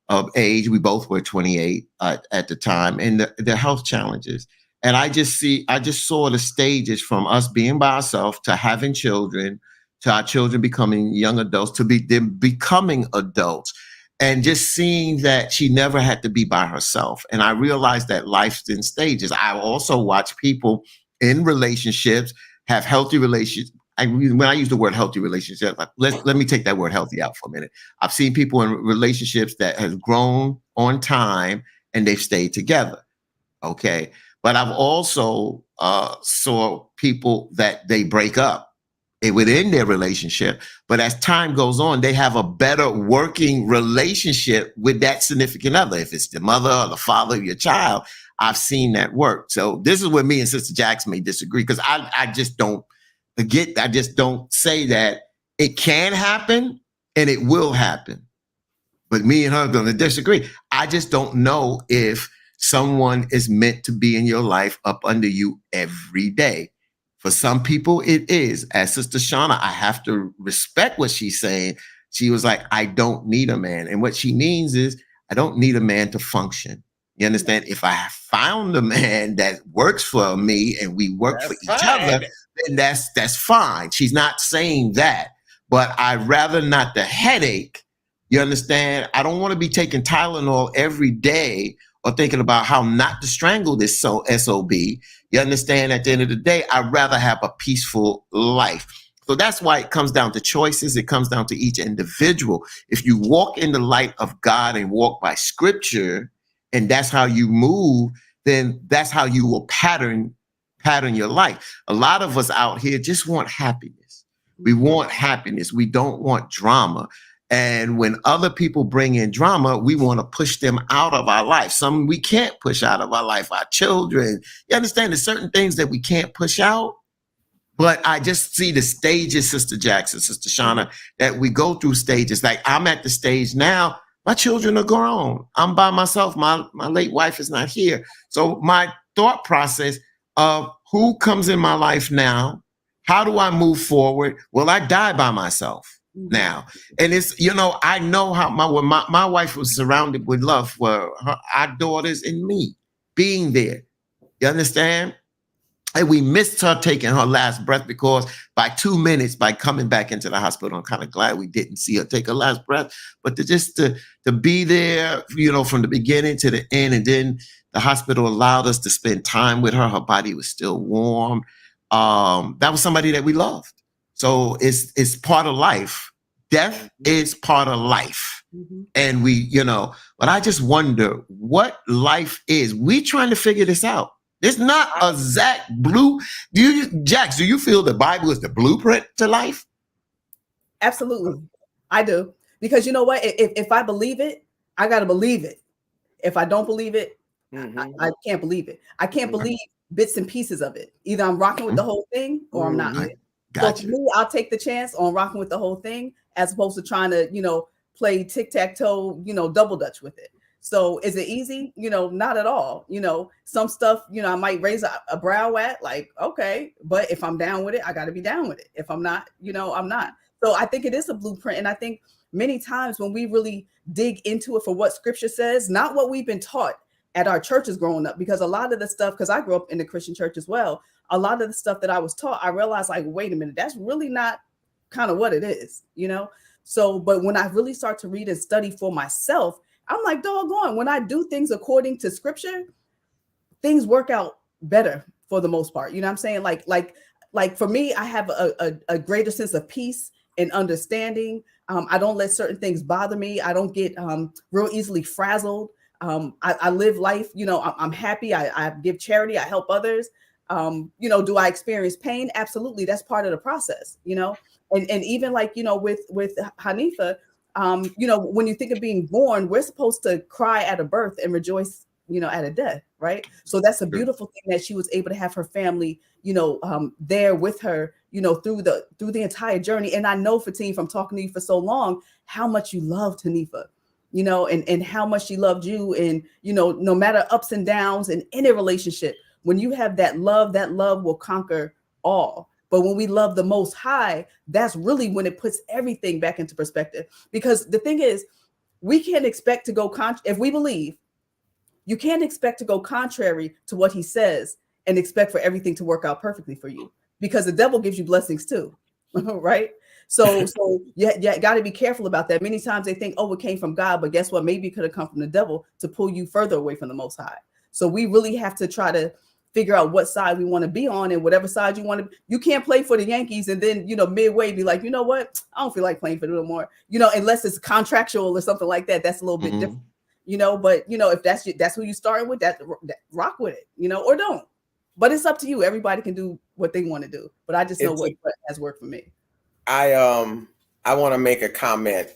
of age. We both were 28 at the time, and the health challenges. And I just saw the stages from us being by ourselves to having children, to our children becoming young adults, to them becoming adults, and just seeing that she never had to be by herself. And I realized that life's in stages. I also watch people in relationships have healthy relationships. When I use the word healthy relationship, let me take that word healthy out for a minute. I've seen people in relationships that have grown on time and they've stayed together. Okay. But I've also saw people that they break up within their relationship. But as time goes on, they have a better working relationship with that significant other. If it's the mother or the father of your child, I've seen that work. So this is where me and Sister Jax may disagree, because I just don't say that it can happen and it will happen. But me and her are going to disagree. I just don't know if someone is meant to be in your life up under you every day. For some people, it is. As Sister Shauna, I have to respect what she's saying. She was like, I don't need a man. And what she means is, I don't need a man to function. You understand? If I have found a man that works for me and we work for each other, then that's fine. She's not saying that. But I'd rather not the headache. You understand? I don't want to be taking Tylenol every day or thinking about how not to strangle this SOB. You understand? At the end of the day, I'd rather have a peaceful life. So that's why it comes down to choices. It comes down to each individual. If you walk in the light of God and walk by scripture, and that's how you move, then that's how you will pattern your life. A lot of us out here just want happiness. We want happiness. We don't want drama. And when other people bring in drama, we want to push them out of our life. Some we can't push out of our life, our children. You understand, there's certain things that we can't push out. But I just see the stages, Sister Jackson, Sister Shauna, that we go through stages. Like I'm at the stage now, my children are grown. I'm by myself. My late wife is not here. So my thought process of who comes in my life now, how do I move forward? Will I die by myself now? And it's, I know how my wife was surrounded with love for our daughters and me being there. You understand? And we missed her taking her last breath, because by 2 minutes, by coming back into the hospital, I'm kind of glad we didn't see her take her last breath. But to be there, from the beginning to the end, and then the hospital allowed us to spend time with her. Her body was still warm. That was somebody that we loved. So it's part of life. Death is part of life. Mhm. And but I just wonder what life is. We trying to figure this out. There's not a Jax, do you feel the Bible is the blueprint to life? Absolutely. I do. Because you know what? If I believe it, I got to believe it. If I don't believe it, I can't believe it. I can't believe bits and pieces of it. Either I'm rocking with the whole thing or I'm not. Gotcha. So for me, I'll take the chance on rocking with the whole thing as opposed to trying to, play tic-tac-toe, double dutch with it. So is it easy? Not at all. Some stuff, I might raise a brow at, like, okay, but if I'm down with it, I got to be down with it. If I'm not, I'm not. So I think it is a blueprint. And I think many times when we really dig into it for what scripture says, not what we've been taught at our churches growing up, because a lot of the stuff, because I grew up in the Christian church as well, a lot of the stuff that I was taught, I realized, like, wait a minute, that's really not kind of what it is, So, but when I really start to read and study for myself, I'm like, doggone, when I do things according to scripture, things work out better for the most part. You know what I'm saying? Like for me, I have a greater sense of peace and understanding. I don't let certain things bother me. I don't get real easily frazzled. I live life, I'm happy. I give charity. I help others. Do I experience pain? Absolutely. That's part of the process, and even like, with Hanifa, when you think of being born, we're supposed to cry at a birth and rejoice, at a death. Right. So that's a beautiful thing that she was able to have her family, there with her, through the entire journey. And I know, Fatim, from talking to you for so long, how much you loved Hanifa, and how much she loved you. And, no matter ups and downs in any relationship, when you have that love will conquer all. But when we love the Most High, that's really when it puts everything back into perspective. Because the thing is, we can't expect to go if we believe, you can't expect to go contrary to what he says and expect for everything to work out perfectly for you, because the devil gives you blessings too, right? So you got to be careful about that. Many times they think, oh, it came from God, but guess what? Maybe it could have come from the devil to pull you further away from the Most High. So we really have to try to figure out what side we want to be on, and whatever side you want to. You can't play for the Yankees and then, midway be like, you know what? I don't feel like playing for them anymore. Unless it's contractual or something like that. That's a little bit different. But if that's who you starting with, that rock with it, or don't. But it's up to you. Everybody can do what they want to do. But I just know what has worked for me. I want to make a comment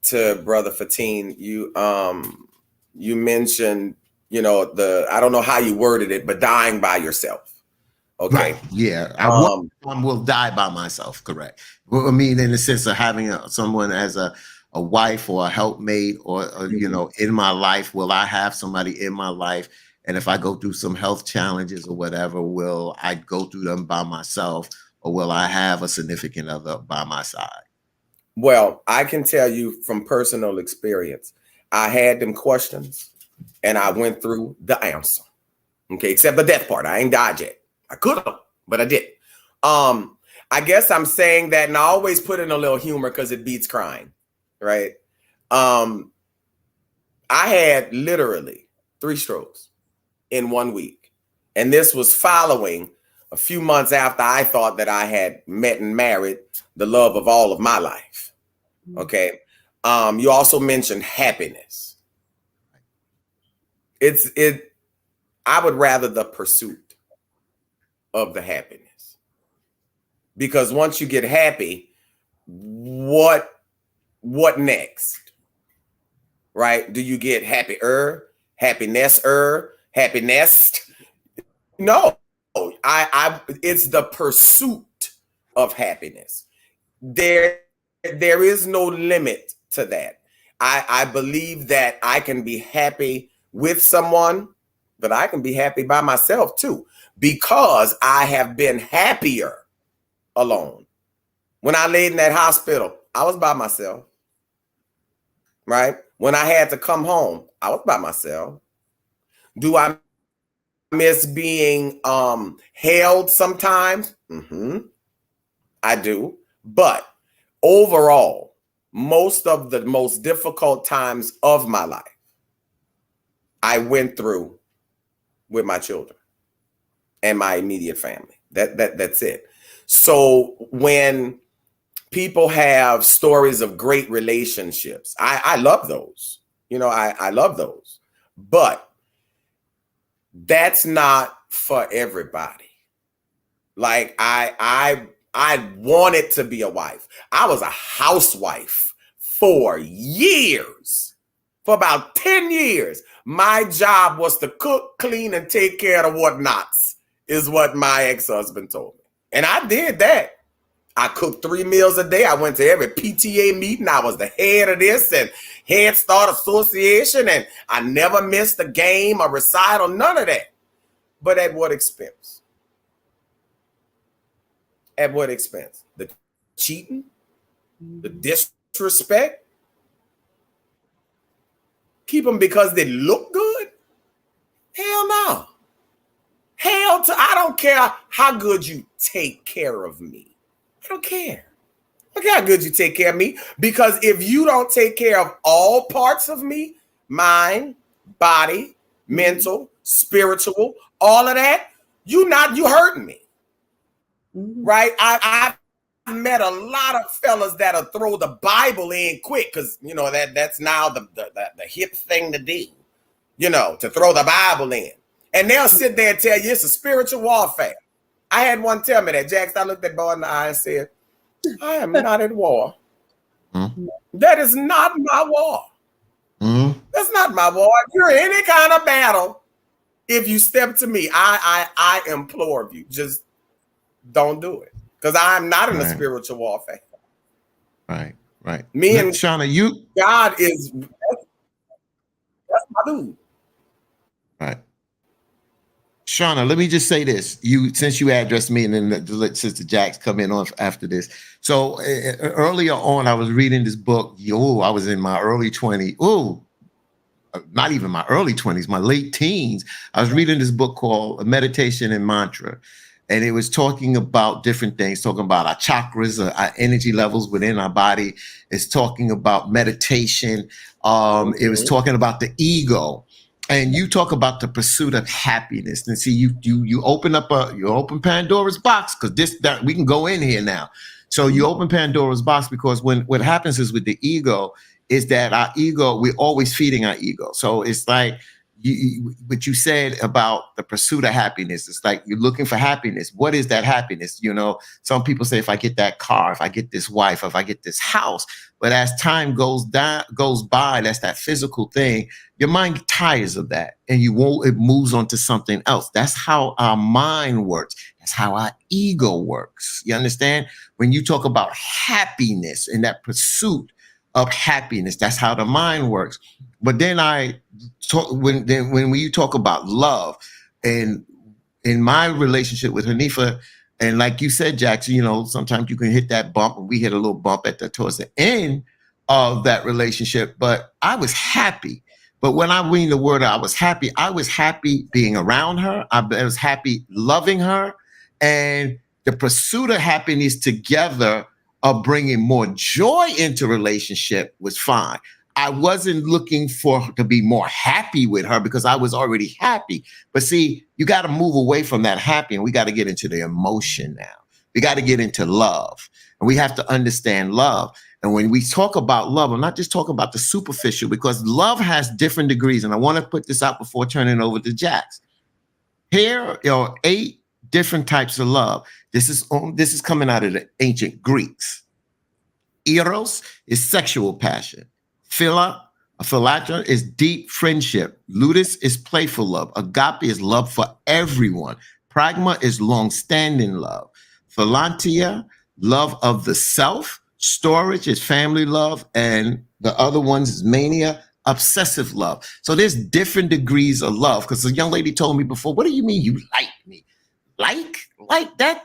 to Brother Fatim. You mentioned, I don't know how you worded it, but dying by yourself. Okay. Right. Yeah. I will die by myself. Correct. Well, I mean, in the sense of having someone as a wife or a helpmate or in my life, will I have somebody in my life? And if I go through some health challenges or whatever, will I go through them by myself, or will I have a significant other by my side? Well, I can tell you from personal experience, I had them questions and I went through the answer. Okay, except the death part. I ain't died yet. I could have, but I didn't. I guess I'm saying that, and I always put in a little humor because it beats crying, right? I had literally 3 strokes in 1 week. And this was following a few months after I thought that I had met and married the love of all of my life. Okay. You also mentioned happiness. I would rather the pursuit of the happiness, because once you get happy, what next? Right? Do you get happier, happiness? No, it's the pursuit of happiness. There is no limit to that. I believe that I can be happy with someone, but I can be happy by myself too, because I have been happier alone. When I laid in that hospital, I was by myself, right? When I had to come home, I was by myself. Do I miss being held sometimes? I do. But overall, most of the most difficult times of my life, I went through with my children and my immediate family. That's it. So when people have stories of great relationships. I love those. You know, I love those. But that's not for everybody. Like I wanted to be a wife. I was a housewife for years. For about 10 years. My job was to cook, clean, and take care of the whatnots, is what my ex-husband told me. And I did that. I cooked 3 meals a day. I went to every PTA meeting. I was the head of this and Head Start Association, and I never missed a game, a recital, none of that. But at what expense? At what expense? The cheating? The disrespect? Keep them because they look good? Hell no. Hell to, I don't care how good you take care of me. I don't care. Look how good you take care of me. Because if you don't take care of all parts of me, mind, body, mental, spiritual, all of that, you hurting me. Mm-hmm. Right? I've met a lot of fellas that'll throw the Bible in quick because, you know, that's now the hip thing to do, you know, to throw the Bible in. And they'll sit there and tell you it's a spiritual warfare. I had one tell me that. Jackson, I looked that boy in the eye and said, I am not at war. Mm-hmm. That is not my war. Mm-hmm. That's not my war. If you're in any kind of battle, if you step to me, I implore of you, just don't do it. Because I'm not in a spiritual warfare. Right. Me and Shauna, God is, that's my dude. Right. Shauna, let me just say this. Since you addressed me, and then let Sister Jax come in on after this. So earlier on, I was reading this book. I was in my early 20s. Not even my early 20s, my late teens. I was reading this book called Meditation and Mantra. And it was talking about different things, talking about our chakras, our energy levels within our body. It's talking about meditation. It was talking about the ego. And you talk about the pursuit of happiness. And see, you open Pandora's box, because we can go in here now. So you open Pandora's box because what happens is with the ego is that our ego, we're always feeding our ego. So it's like, what you said about the pursuit of happiness. It's like you're looking for happiness. What is that happiness? You know, some people say, if I get that car, if I get this wife, if I get this house. But as time goes by, that's that physical thing. Your mind tires of that, and it moves on to something else. That's how our mind works. That's how our ego works. You understand? When you talk about happiness and that pursuit of happiness, that's how the mind works. But then when you talk about love, and in my relationship with Hanifa, and like you said, Jackson, you know, sometimes you can hit that bump, and we hit a little bump towards the end of that relationship. But I was happy. But when I mean the word I was happy being around her. I was happy loving her, and the pursuit of happiness together of bringing more joy into relationship was fine. I wasn't looking to be more happy with her because I was already happy. But see, you got to move away from that happy, and we got to get into the emotion now. We got to get into love, and we have to understand love. And when we talk about love, I'm not just talking about the superficial, because love has different degrees. And I want to put this out before turning it over to Jax. Here are 8 different types of love. This is coming out of the ancient Greeks. Eros is sexual passion. Philatra is deep friendship. Ludus is playful love. Agape is love for everyone. Pragma is long-standing love. Philantia, love of the self. Storage is family love. And the other ones is mania, obsessive love. So there's different degrees of love. Because a young lady told me before, what do you mean you like me? Like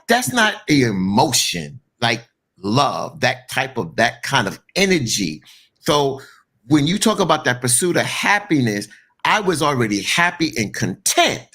that's not an emotion, like love, that kind of energy. So when you talk about that pursuit of happiness, I was already happy and content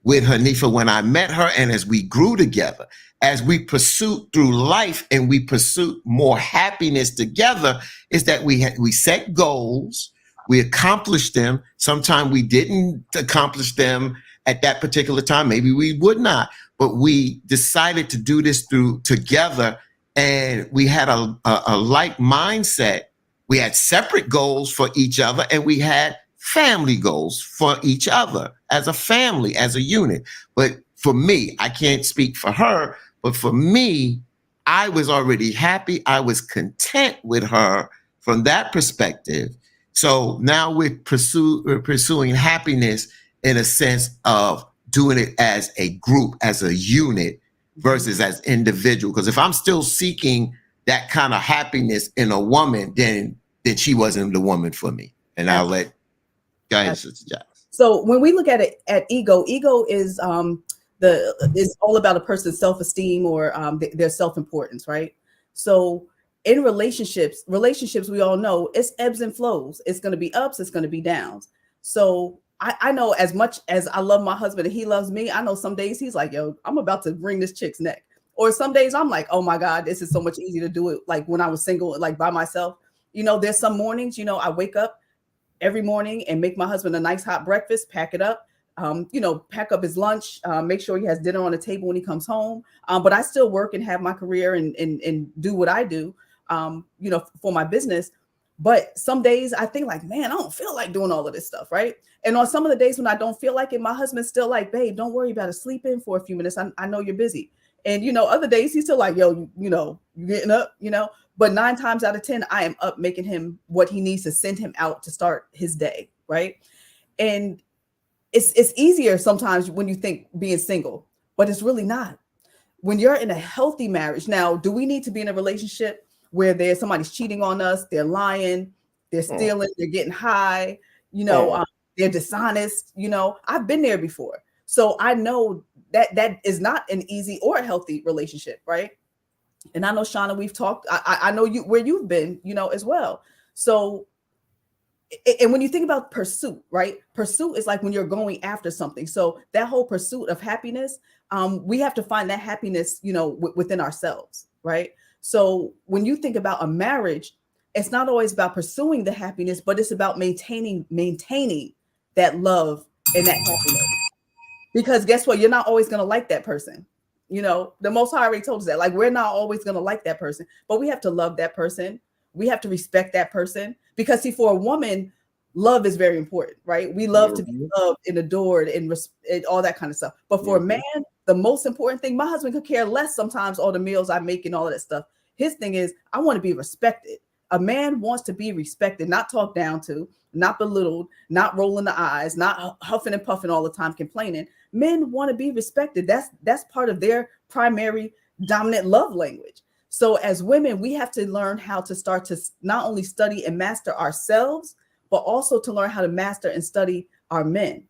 with Hanifa when I met her. And as we grew together, as we pursued through life and we pursued more happiness together, is that we set goals, we accomplished them. Sometimes we didn't accomplish them at that particular time. Maybe we would not, but we decided to do this together and we had a like mindset. We had separate goals for each other, and we had family goals for each other as a family, as a unit. But for me, I can't speak for her, but for me, I was already happy. I was content with her from that perspective. So now we're pursuing happiness in a sense of doing it as a group, as a unit, versus as individual. Because if I'm still seeking that kind of happiness in a woman, then she wasn't the woman for me. And I'll let go ahead, Sister Jack. So when we look at it at ego is is all about a person's self-esteem or their self-importance, right? So in relationships, we all know it's ebbs and flows. It's going to be ups, it's going to be downs. So I know as much as I love my husband and he loves me, I know some days he's like, yo, I'm about to wring this chick's neck. Or some days I'm like, oh my God, this is so much easier to do it like when I was single, like by myself. There's some mornings, I wake up every morning and make my husband a nice hot breakfast, pack it up, pack up his lunch, make sure he has dinner on the table when he comes home. But I still work and have my career and do what I do, for my business. But some days I think like, man, I don't feel like doing all of this stuff, right? And on some of the days when I don't feel like it, my husband's still like, babe, don't worry about it. Sleep in for a few minutes. I know you're busy. And, other days he's still like, yo, you getting up, but 9 times out of 10, I am up making him what he needs to send him out to start his day, right? And it's easier sometimes when you think being single, but it's really not. When you're in a healthy marriage, now, do we need to be in a relationship where somebody's cheating on us, they're lying, they're stealing, they're getting high, they're dishonest, I've been there before. So I know that is not an easy or a healthy relationship, right? And I know, Shauna, we've talked, I know you where you've been, as well. So, and when you think about pursuit, right? Pursuit is like when you're going after something. So that whole pursuit of happiness, we have to find that happiness, within ourselves, right? So when you think about a marriage, it's not always about pursuing the happiness, but it's about maintaining that love and that happiness. Because guess what? You're not always going to like that person. The Most High already told us that. Like, we're not always going to like that person, but we have to love that person. We have to respect that person. Because see, for a woman, love is very important, right? We love to be loved and adored and all that kind of stuff. But for a man, the most important thing, my husband could care less sometimes all the meals I make and all of that stuff. His thing is, I want to be respected. A man wants to be respected, not talked down to, not belittled, not rolling the eyes, not huffing and puffing all the time, complaining. Men want to be respected. That's part of their primary dominant love language. So as women, we have to learn how to start to not only study and master ourselves, but also to learn how to master and study our men.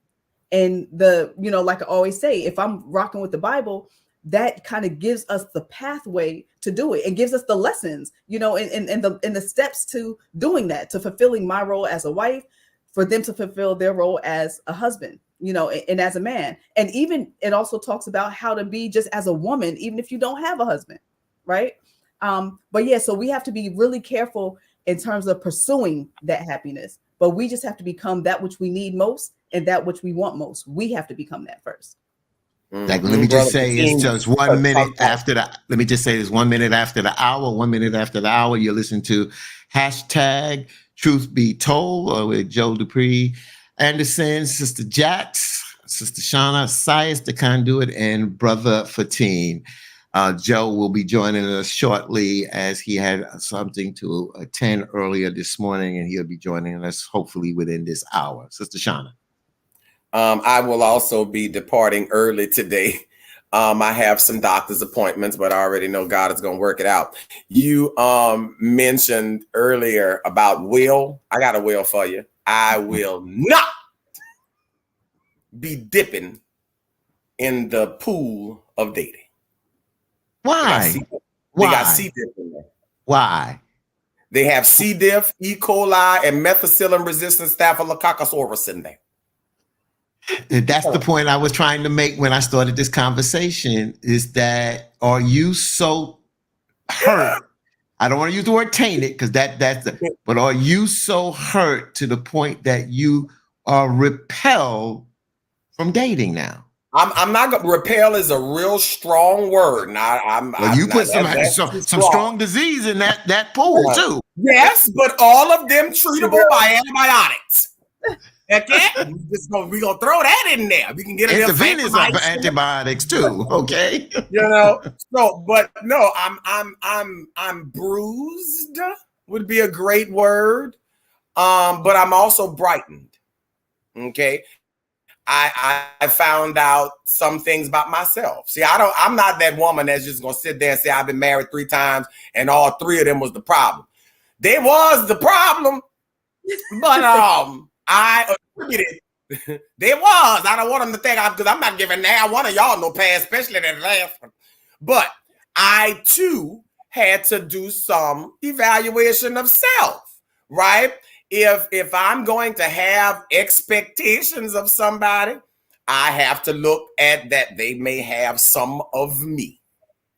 And like I always say, if I'm rocking with the Bible, that kind of gives us the pathway to do it and gives us the lessons, and the steps to doing that, to fulfilling my role as a wife, for them to fulfill their role as a husband, and as a man. And even it also talks about how to be just as a woman, even if you don't have a husband, right? But yeah, so we have to be really careful in terms of pursuing that happiness, but we just have to become that which we need most and that which we want most. We have to become that first. Like, let me just say, it's just 1 minute after the. Let me just say, it's 1 minute after the hour. 1 minute after the hour, you listen to hashtag Truth Be Told with Joe Dupree Anderson, Sister Jax, Sister Shauna, Sias the Conduit, and Brother Fatin. Joe will be joining us shortly as he had something to attend earlier this morning, and he'll be joining us hopefully within this hour. Sister Shauna. I will also be departing early today. I have some doctor's appointments, but I already know God is going to work it out. You mentioned earlier about will. I got a will for you. I will not be dipping in the pool of dating. Why? They got C. diff in there. Why? They have C. diff, E. coli, and methicillin-resistant Staphylococcus aureus in there. That's the point I was trying to make when I started this conversation, is that, are you so hurt? I don't want to use the word tainted, because but are you so hurt to the point that you are repelled from dating now? I'm not gonna repel is a real strong word. Now Well, you I'm put not, that's too some strong disease in that pool too. Yes, but all of them treatable by antibiotics. Okay, we gonna throw that in there. We can get a little Intravenous antibiotics too. Okay. you know. So, but no, I'm bruised would be a great word. But I'm also brightened. Okay. I found out some things about myself. See, I'm not that woman that's just gonna sit there and say I've been married 3 times and all 3 of them was the problem. They was the problem, but I attributed they was. I don't want them to think because I'm not giving now one of y'all no pass, especially that last one. But I too had to do some evaluation of self, right? If I'm going to have expectations of somebody, I have to look at that they may have some of me.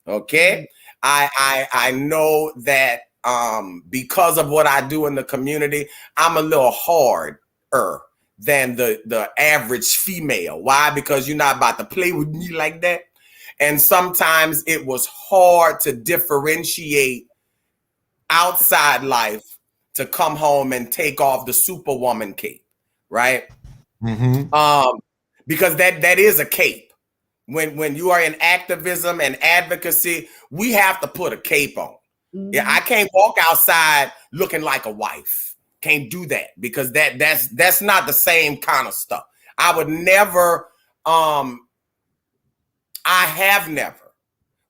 Okay. I know that because of what I do in the community, I'm a little harder than the average female. Why? Because you're not about to play with me like that. And sometimes it was hard to differentiate outside life to come home and take off the superwoman cape, right? Mm-hmm. Because that is a cape. When you are in activism and advocacy, we have to put a cape on. Mm-hmm. Yeah, I can't walk outside looking like a wife. Can't do that because that's not the same kind of stuff. I would never, I have never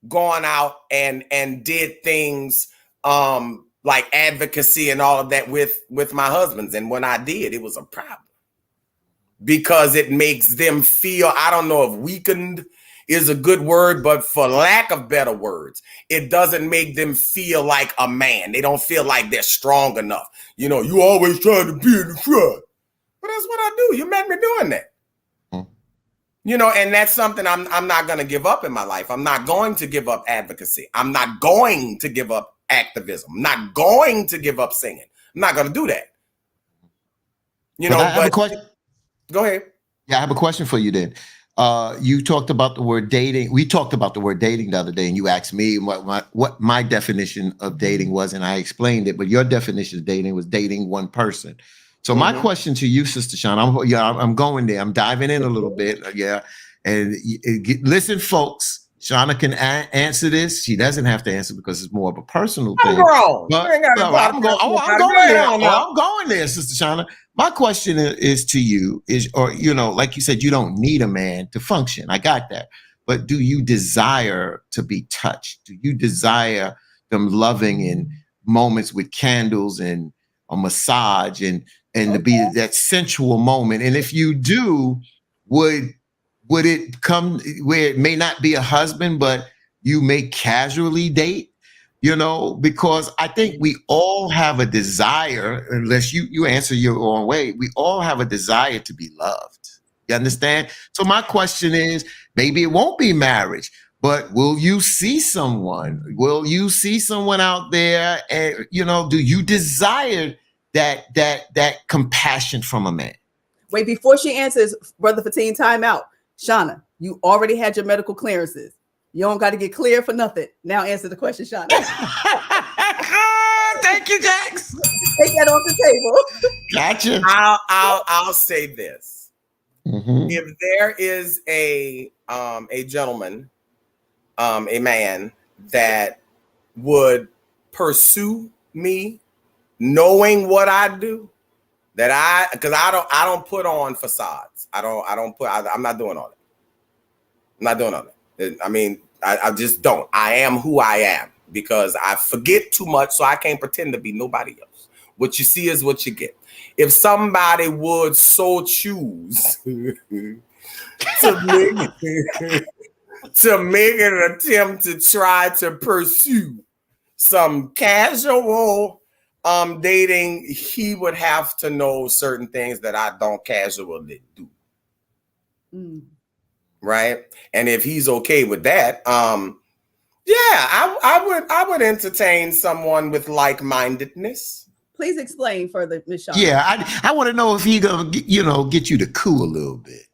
gone out and did things like advocacy and all of that with my husbands. And when I did, it was a problem because it makes them feel, I don't know if weakened is a good word, but for lack of better words, it doesn't make them feel like a man. They don't feel like they're strong enough. You know, you always trying to be in the front. But that's what I do. You met me doing that. You know, and that's something I'm not going to give up in my life. I'm not going to give up advocacy. I'm not going to give up activism. I'm not going to give up singing. I'm not going to do that. You know, I have a question. Go ahead. Yeah, I have a question for you then. You talked about the word dating. We talked about the word dating the other day, and you asked me what my definition of dating was, and I explained it. But your definition of dating was dating one person. So my question to you, Sister Shauna, I'm going there. I'm diving in a little bit. Yeah. And listen, folks, Shauna can answer this. She doesn't have to answer because it's more of a personal thing. I'm going there, Sister Shauna. My question is to you or, you know, like you said, you don't need a man to function. I got that. But do you desire to be touched? Do you desire them loving in moments with candles and a massage and to be that sensual moment? And if you do, would it come where it may not be a husband, but you may casually date, you know, because I think we all have a desire, unless you answer your own way, we all have a desire to be loved. You understand? So my question is, maybe it won't be marriage, but will you see someone? Will you see someone out there? And, you know, do you desire that compassion from a man? Wait, before she answers, Brother Fatin, time out. Shauna, you already had your medical clearances. You don't got to get clear for nothing. Now answer the question, Shauna. Thank you, Jax. Take that off the table. Gotcha. I'll say this. Mm-hmm. If there is a gentleman, a man that would pursue me, knowing what I do, because I don't put on facades. I'm not doing all that. I'm not doing all that. I mean, I just don't. I am who I am because I forget too much, so I can't pretend to be nobody else. What you see is what you get. If somebody would so choose to make an attempt to try to pursue some casual dating, he would have to know certain things that I don't casually do. Right. And if he's okay with that, I would entertain someone with like-mindedness. Please explain further, Ms. Shauna. Yeah, I want to know if he gonna get you to cool a little bit.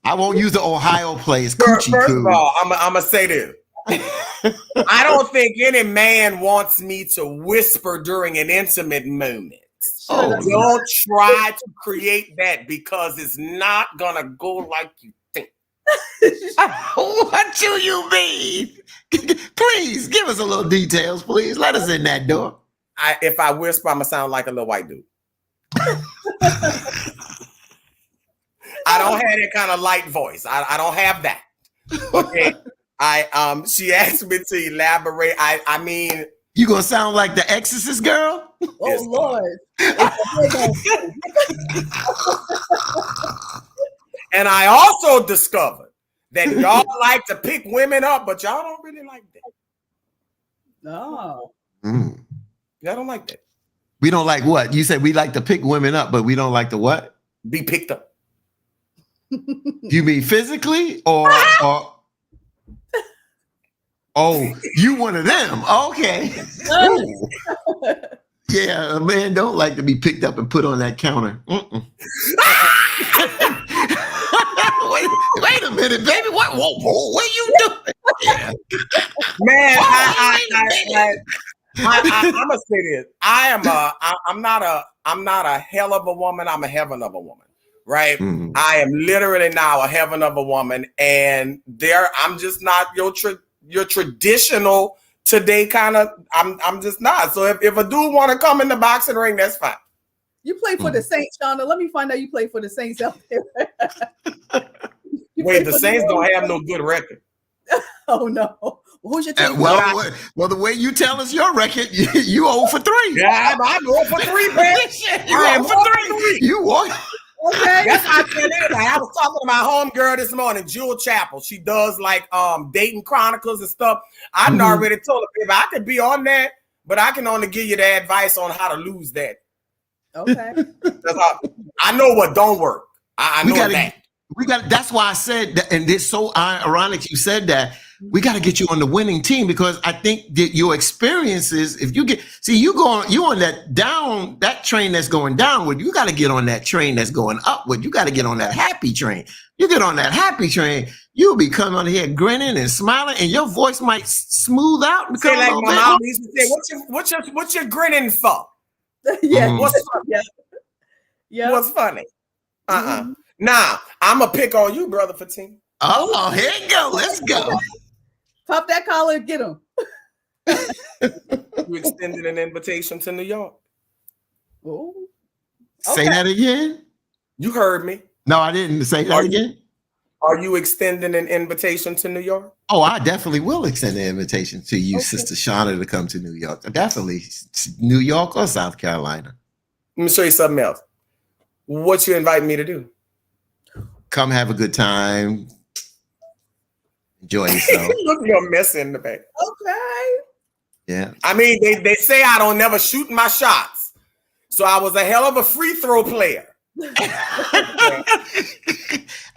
I won't use the Ohio place. First Coochie of coo. all, I'm gonna say this. I don't think any man wants me to whisper during an intimate moment. Oh, Don't try to create that because it's not gonna go like you think. what do you mean? Please give us a little details, please. Let us in that door. If I whisper, I'm gonna sound like a little white dude. I don't have that kind of light voice. I don't have that. Okay. She asked me to elaborate. I mean, You gonna sound like the Exorcist girl? Oh Lord. and I also discovered that y'all like to pick women up, but y'all don't really like that. No. Mm. Y'all don't like that. We don't like what? You said we like to pick women up, but we don't like to what? Be picked up. You mean physically or oh, you one of them. Okay. Yeah, a man don't like to be picked up and put on that counter. wait a minute, baby. What are you doing? Yeah. Man, I'm gonna say this. I'm not a hell of a woman. I'm a heaven of a woman, right? Mm. I am literally now a heaven of a woman, and I'm just not your traditional today kind of. I'm just not. So if a dude want to come in the boxing ring, that's fine. You play for the Saints, Shauna. Let me find out you play for the Saints out there. Wait, the Saints don't have no good record. Oh no. Who's your team? Well, the way you tell us your record, you 0 for 3. Yeah, I'm 0 for 3, man. You 0 for 3. You won. Okay. That's how I tell anybody. I was talking to my home girl this morning, Jewel Chapel. She does like dating chronicles and stuff. I've already told her, baby, I could be on that, but I can only give you the advice on how to lose that. Okay. I know what don't work. I know that. That's why I said that, and it's so ironic you said that. We got to get you on the winning team because I think that your experiences, if you you on that train that's going downward, you got to get on that train that's going upward. You got to get on that happy train. You get on that happy train, you'll be coming on here grinning and smiling, and your voice might smooth out. Say like my mom used to say, "What you grinning for?" Yeah. What's funny? Yeah. What's funny? Now I'm gonna pick on you, brother Fatim. Oh, here you go. Let's go. Pop that collar and get him. You extended an invitation to New York. Oh. Say that again. You heard me. No, I didn't say that again. Are you extending an invitation to New York? Oh, I definitely will extend an invitation to you, Sister Shauna, to come to New York. Definitely New York or South Carolina. Let me show you something else. What you invite me to do? Come have a good time. Enjoy yourself. Look, you're messing in the back. Okay. Yeah. I mean, they say I don't never shoot my shots. So I was a hell of a free throw player. I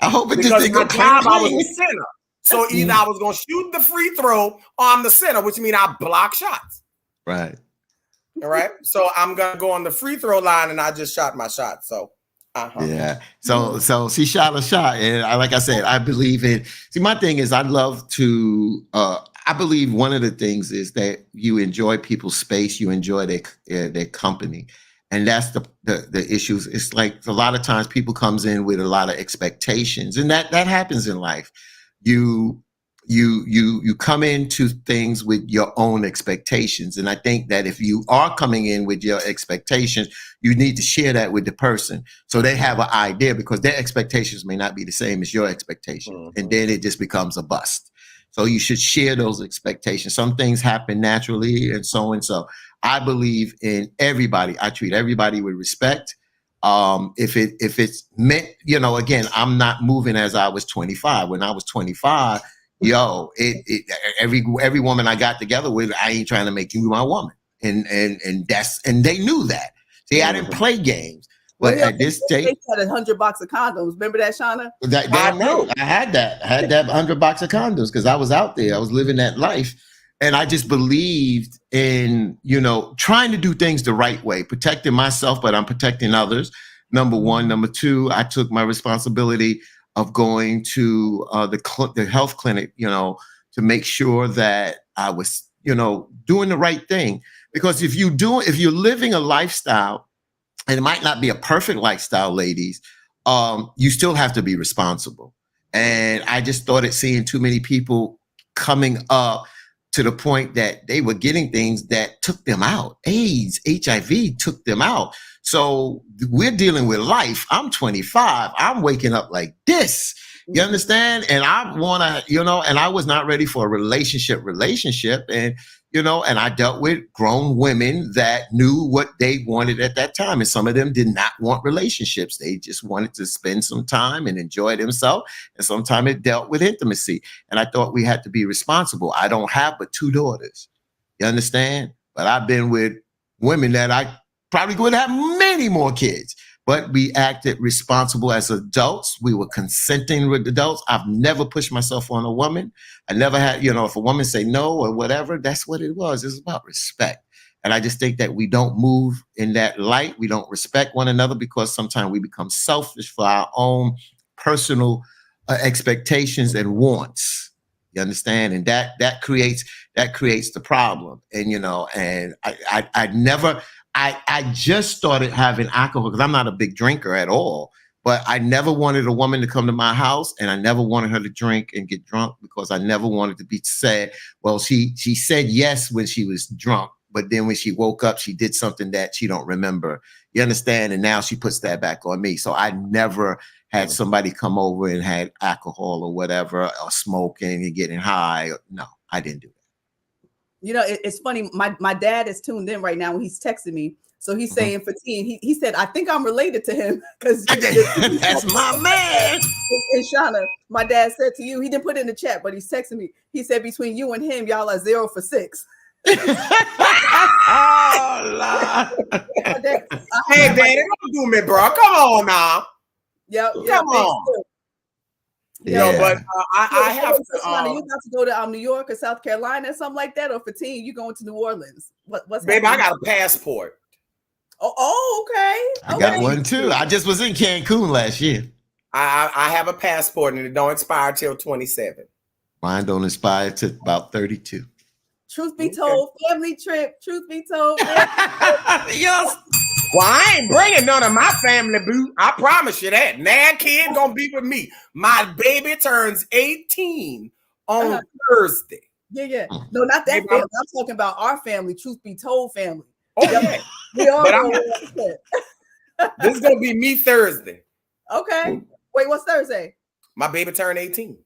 hope it because just didn't my go job, I was plain. a center. So either I was going to shoot the free throw or I'm the center, which means I block shots. Right. All right. So I'm going to go on the free throw line and I just shot my shot. So yeah. So she shot a shot. And like I said, I believe in, my thing is I love to, I believe one of the things is that you enjoy people's space, you enjoy their company. And that's the issues. It's like a lot of times people comes in with a lot of expectations, and that happens in life. You come into things with your own expectations. And I think that if you are coming in with your expectations, you need to share that with the person so they have an idea, because their expectations may not be the same as your expectations. Mm-hmm. And then it just becomes a bust. So you should share those expectations. Some things happen naturally and so and so. I believe in everybody. I treat everybody with respect. If it's meant, again, I'm not moving as I was 25. When I was 25, every woman I got together with, I ain't trying to make you my woman. And they knew that. See, I didn't play games. But at this stage, they had $100 of condoms. Remember that, Shauna? I had that. I had that $100 of condoms because I was out there. I was living that life. And I just believed in, trying to do things the right way, protecting myself, but I'm protecting others. Number one. Number two, I took my responsibility of going to the health clinic, to make sure that I was, doing the right thing. Because if you're living a lifestyle, and it might not be a perfect lifestyle, ladies, you still have to be responsible. And I just started seeing too many people coming up to the point that they were getting things that took them out. AIDS, HIV took them out. So we're dealing with life. I'm 25. I'm waking up like this. You understand? And I want to, and I was not ready for a relationship. And, and I dealt with grown women that knew what they wanted at that time. And some of them did not want relationships. They just wanted to spend some time and enjoy themselves. And sometimes it dealt with intimacy. And I thought we had to be responsible. I don't have but 2 daughters. You understand? But I've been with women that I probably would have many more kids. But we acted responsible as adults. We were consenting with adults. I've never pushed myself on a woman. I never had, if a woman say no or whatever, that's what it was. It's about respect. And I just think that we don't move in that light. We don't respect one another because sometimes we become selfish for our own personal expectations and wants. You understand? And that creates the problem. And, and I just started having alcohol because I'm not a big drinker at all, but I never wanted a woman to come to my house, and I never wanted her to drink and get drunk because I never wanted to be said, well, she said yes when she was drunk, but then when she woke up, she did something that she don't remember. You understand? And now she puts that back on me. So I never had somebody come over and had alcohol or whatever, or smoking and getting high. No, I didn't do that. It's funny. My dad is tuned in right now when he's texting me. So he's saying Fatin, he said, I think I'm related to him because that's my man. And Shauna, my dad said to you, he didn't put it in the chat, but he's texting me. He said between you and him, y'all are 0 for 6. Oh, Lord. Hey, Daddy, don't do me, bro. Come on now. Yep. Come on. Yeah. But I have to. You got to go to New York or South Carolina or something like that, or Fatin, you going to New Orleans? What's baby? happening? I got a passport. Oh, okay. I got one too. I just was in Cancun last year. I have a passport and it don't expire till 27. Mine don't expire till about 32. Truth be told, family trip. Truth be told, yes. Well, I ain't bringing none of my family, boo. I promise you that. Nan kid gonna be with me. My baby turns 18 on Thursday. Yeah. No, not that family. I'm talking about our family. Truth be told, family. Oh yeah. We all this is gonna be me Thursday. Okay. Wait, what's Thursday? My baby turned 18.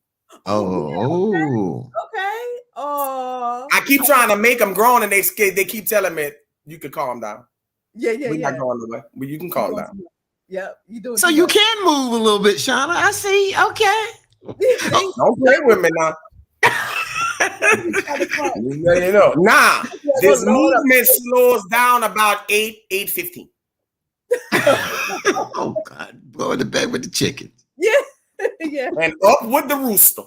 Oh. Okay. Oh. I keep trying to make them grown, and they keep telling me you can calm down. Yeah. We're not going away, but you can calm down. Yep, you do. So you can move a little bit, Shauna. I see. Okay. Don't play with me now. Nah, this movement slows down about 8:15. Oh God, go to bed with the chicken. Yeah, yeah. And up with the rooster.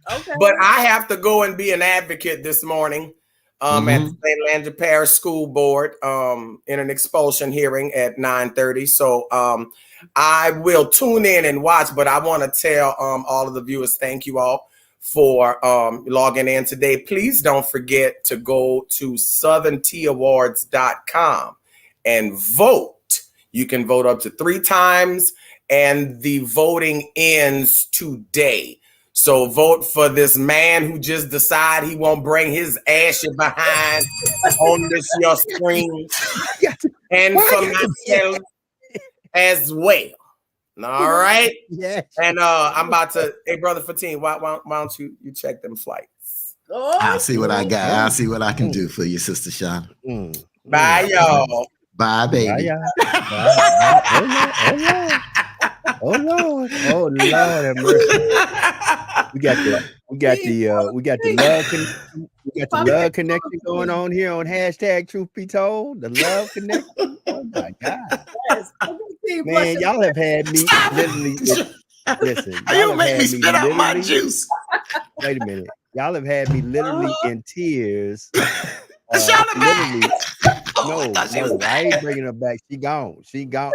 Okay. But I have to go and be an advocate this morning at the St. Landry Parish School Board in an expulsion hearing at 9:30. So I will tune in and watch, but I want to tell all of the viewers, thank you all for logging in today. Please don't forget to go to southernteaawards.com and vote. You can vote up to 3 times, and the voting ends today. So vote for this man who just decided he won't bring his ashy behind on this your screen, and for myself as well. All right. Yeah. And I'm about to. Hey, brother Fatin, why don't you check them flights? Oh, I'll see what I got. I'll see what I can do for you, Sister Shauna. Bye, y'all. Bye, baby. Oh Lord, oh Lord have mercy. We got the love connection going on here on hashtag Truth Be Told. The love connection. Oh my God, yes. man, y'all have had me literally. Listen, you make me spit out my juice. Wait a minute, y'all have had me literally in tears. Shauna, back. I thought she was I back. ain't bringing her back. She gone. She gone.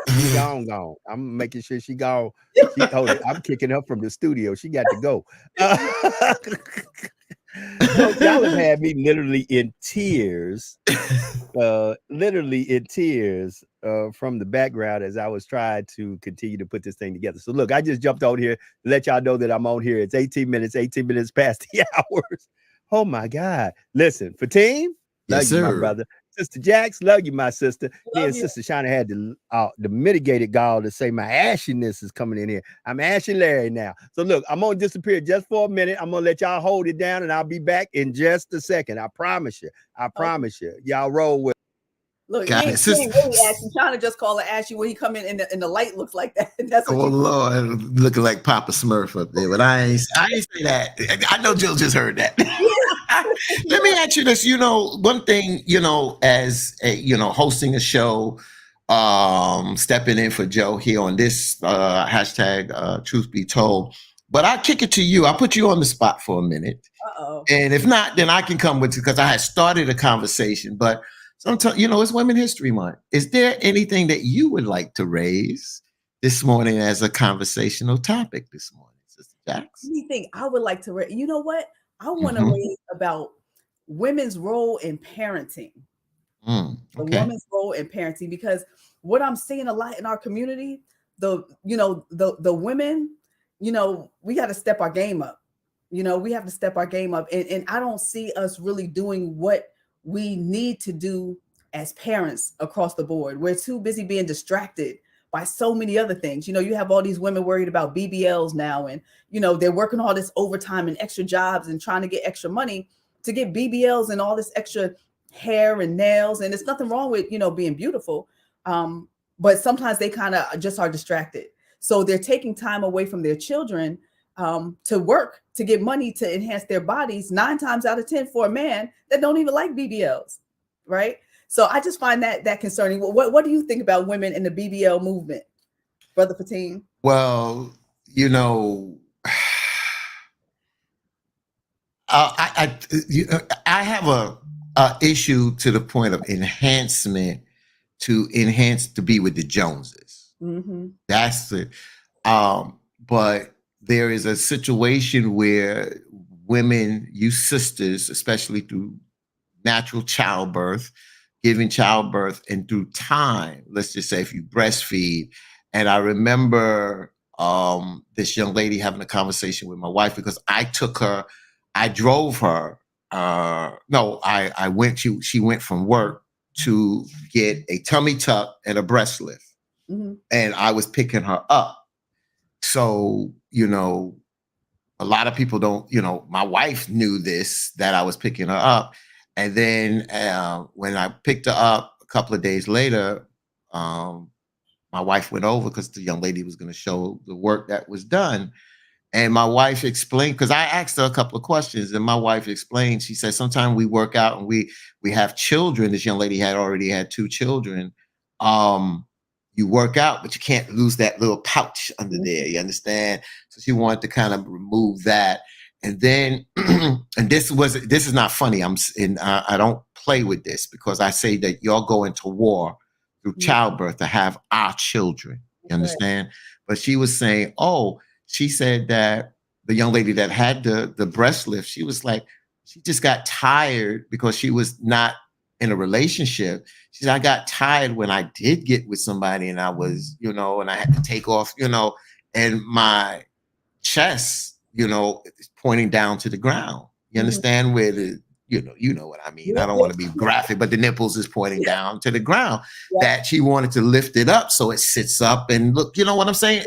Gone. I'm making sure she gone. Hold it. I'm kicking her from the studio. She got to go. So y'all have had me literally in tears, from the background as I was trying to continue to put this thing together. So look, I just jumped on here to let y'all know that I'm on here. It's 18 minutes past the hours. Oh my God. Listen, Fatim, love Yes, you, my sir. brother. Sister Jax, love you, my sister. Love And you. Sister Shauna had the mitigated gall to say my ashiness is coming in here. I'm Ashy Larry now. So look, I'm gonna disappear just for a minute. I'm gonna let y'all hold it down, and I'll be back in just a second. I promise you. Y'all roll with. Look, Got he it. ain't Sister, really ashy. Trying to just call it ashy when he come in and the light looks like that. That's what oh you Lord, looking like Papa Smurf up there, but I ain't say that. I know Jill just heard that. Let me ask you this. One thing, as hosting a show, stepping in for Joe here on this hashtag Truth Be Told. But I kick it to you. I put you on the spot for a minute. Uh-oh. And if not, then I can come with you because I had started a conversation. But sometimes, it's Women's History Month. Is there anything that you would like to raise this morning as a conversational topic this morning, Sister Jax? Anything I would like to you know what? I want to Mhm. raise about women's role in parenting. The Okay. woman's role in parenting, because what I'm seeing a lot in our community, the women, we got to step our game up. We have to step our game up. And I don't see us really doing what we need to do as parents across the board. We're too busy being distracted by so many other things. You have all these women worried about BBLs now, and they're working all this overtime and extra jobs and trying to get extra money to get BBLs and all this extra hair and nails. And there's nothing wrong with being beautiful, but sometimes they kind of just are distracted, so they're taking time away from their children to work to get money to enhance their bodies, 9 times out of 10 for a man that don't even like BBLs, right? So I just find that concerning. What do you think about women in the BBL movement, Brother Fatim? Well, I have a issue to the point of enhancement to be with the Joneses. Mm-hmm. That's it. But there is a situation where women, you sisters, especially through natural childbirth, giving childbirth, and through time, let's just say if you breastfeed. And I remember this young lady having a conversation with my wife because I drove her. She went from work to get a tummy tuck and a breast lift. Mm-hmm. And I was picking her up. So, a lot of people don't, my wife knew this, that I was picking her up. And then when I picked her up a couple of days later, my wife went over because the young lady was going to show the work that was done. And my wife explained, because I asked her a couple of questions, and my wife explained, she said, sometimes we work out and we have children. This young lady had already had 2 children. You work out, but you can't lose that little pouch under there. You understand? So she wanted to kind of remove that. And then, and this is not funny. I don't play with this because I say that y'all go into war through childbirth to have our children. You understand? Right. But she was saying, she said that the young lady that had the breast lift, she was like, she just got tired because she was not in a relationship. She said, I got tired when I did get with somebody and I was, and I had to take off, and my chest, is pointing down to the ground. You understand where you know what I mean. I don't want to be graphic, but the nipples is pointing down to the ground. That she wanted to lift it up so it sits up and look. You know what I'm saying?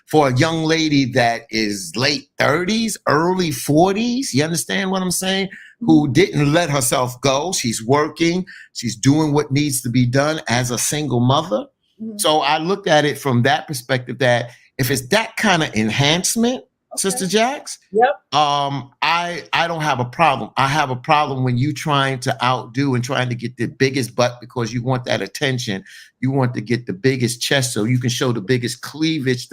For a young lady that is late 30s, early 40s. You understand what I'm saying? Who didn't let herself go. She's working. She's doing what needs to be done as a single mother. So I looked at it from that perspective, that if it's that kind of enhancement, Sister Jax, I I don't have a problem. I have a problem when you trying to outdo and trying to get the biggest butt because you want that attention. You want to get the biggest chest so you can show the biggest cleavage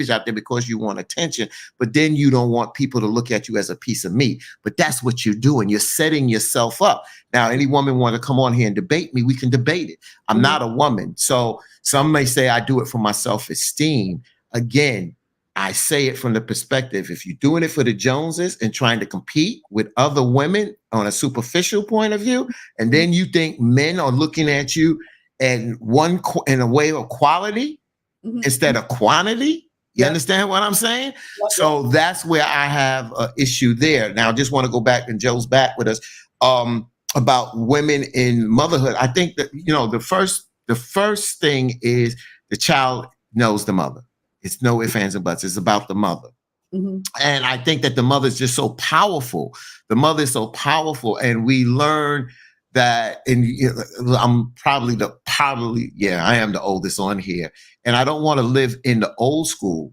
out there because you want attention. But then you don't want people to look at you as a piece of meat. But that's what you're doing. You're setting yourself up. Now, any woman want to come on here and debate me, we can debate it. I'm not a woman. So some may say I do it for my self-esteem. Again, I say it from the perspective, if you're doing it for the Joneses and trying to compete with other women on a superficial point of view, and then you think men are looking at you in a way of quality instead of quantity, you understand what I'm saying? So that's where I have an issue there. Now, I just want to go back, and Joe's back with us, about women in motherhood. I think that, the first thing is the child knows the mother. It's no ifs, ands, and buts. It's about the mother. And I think that the mother is just so powerful. The mother is so powerful. And we learn that, and I'm I am the oldest on here. And I don't want to live in the old school,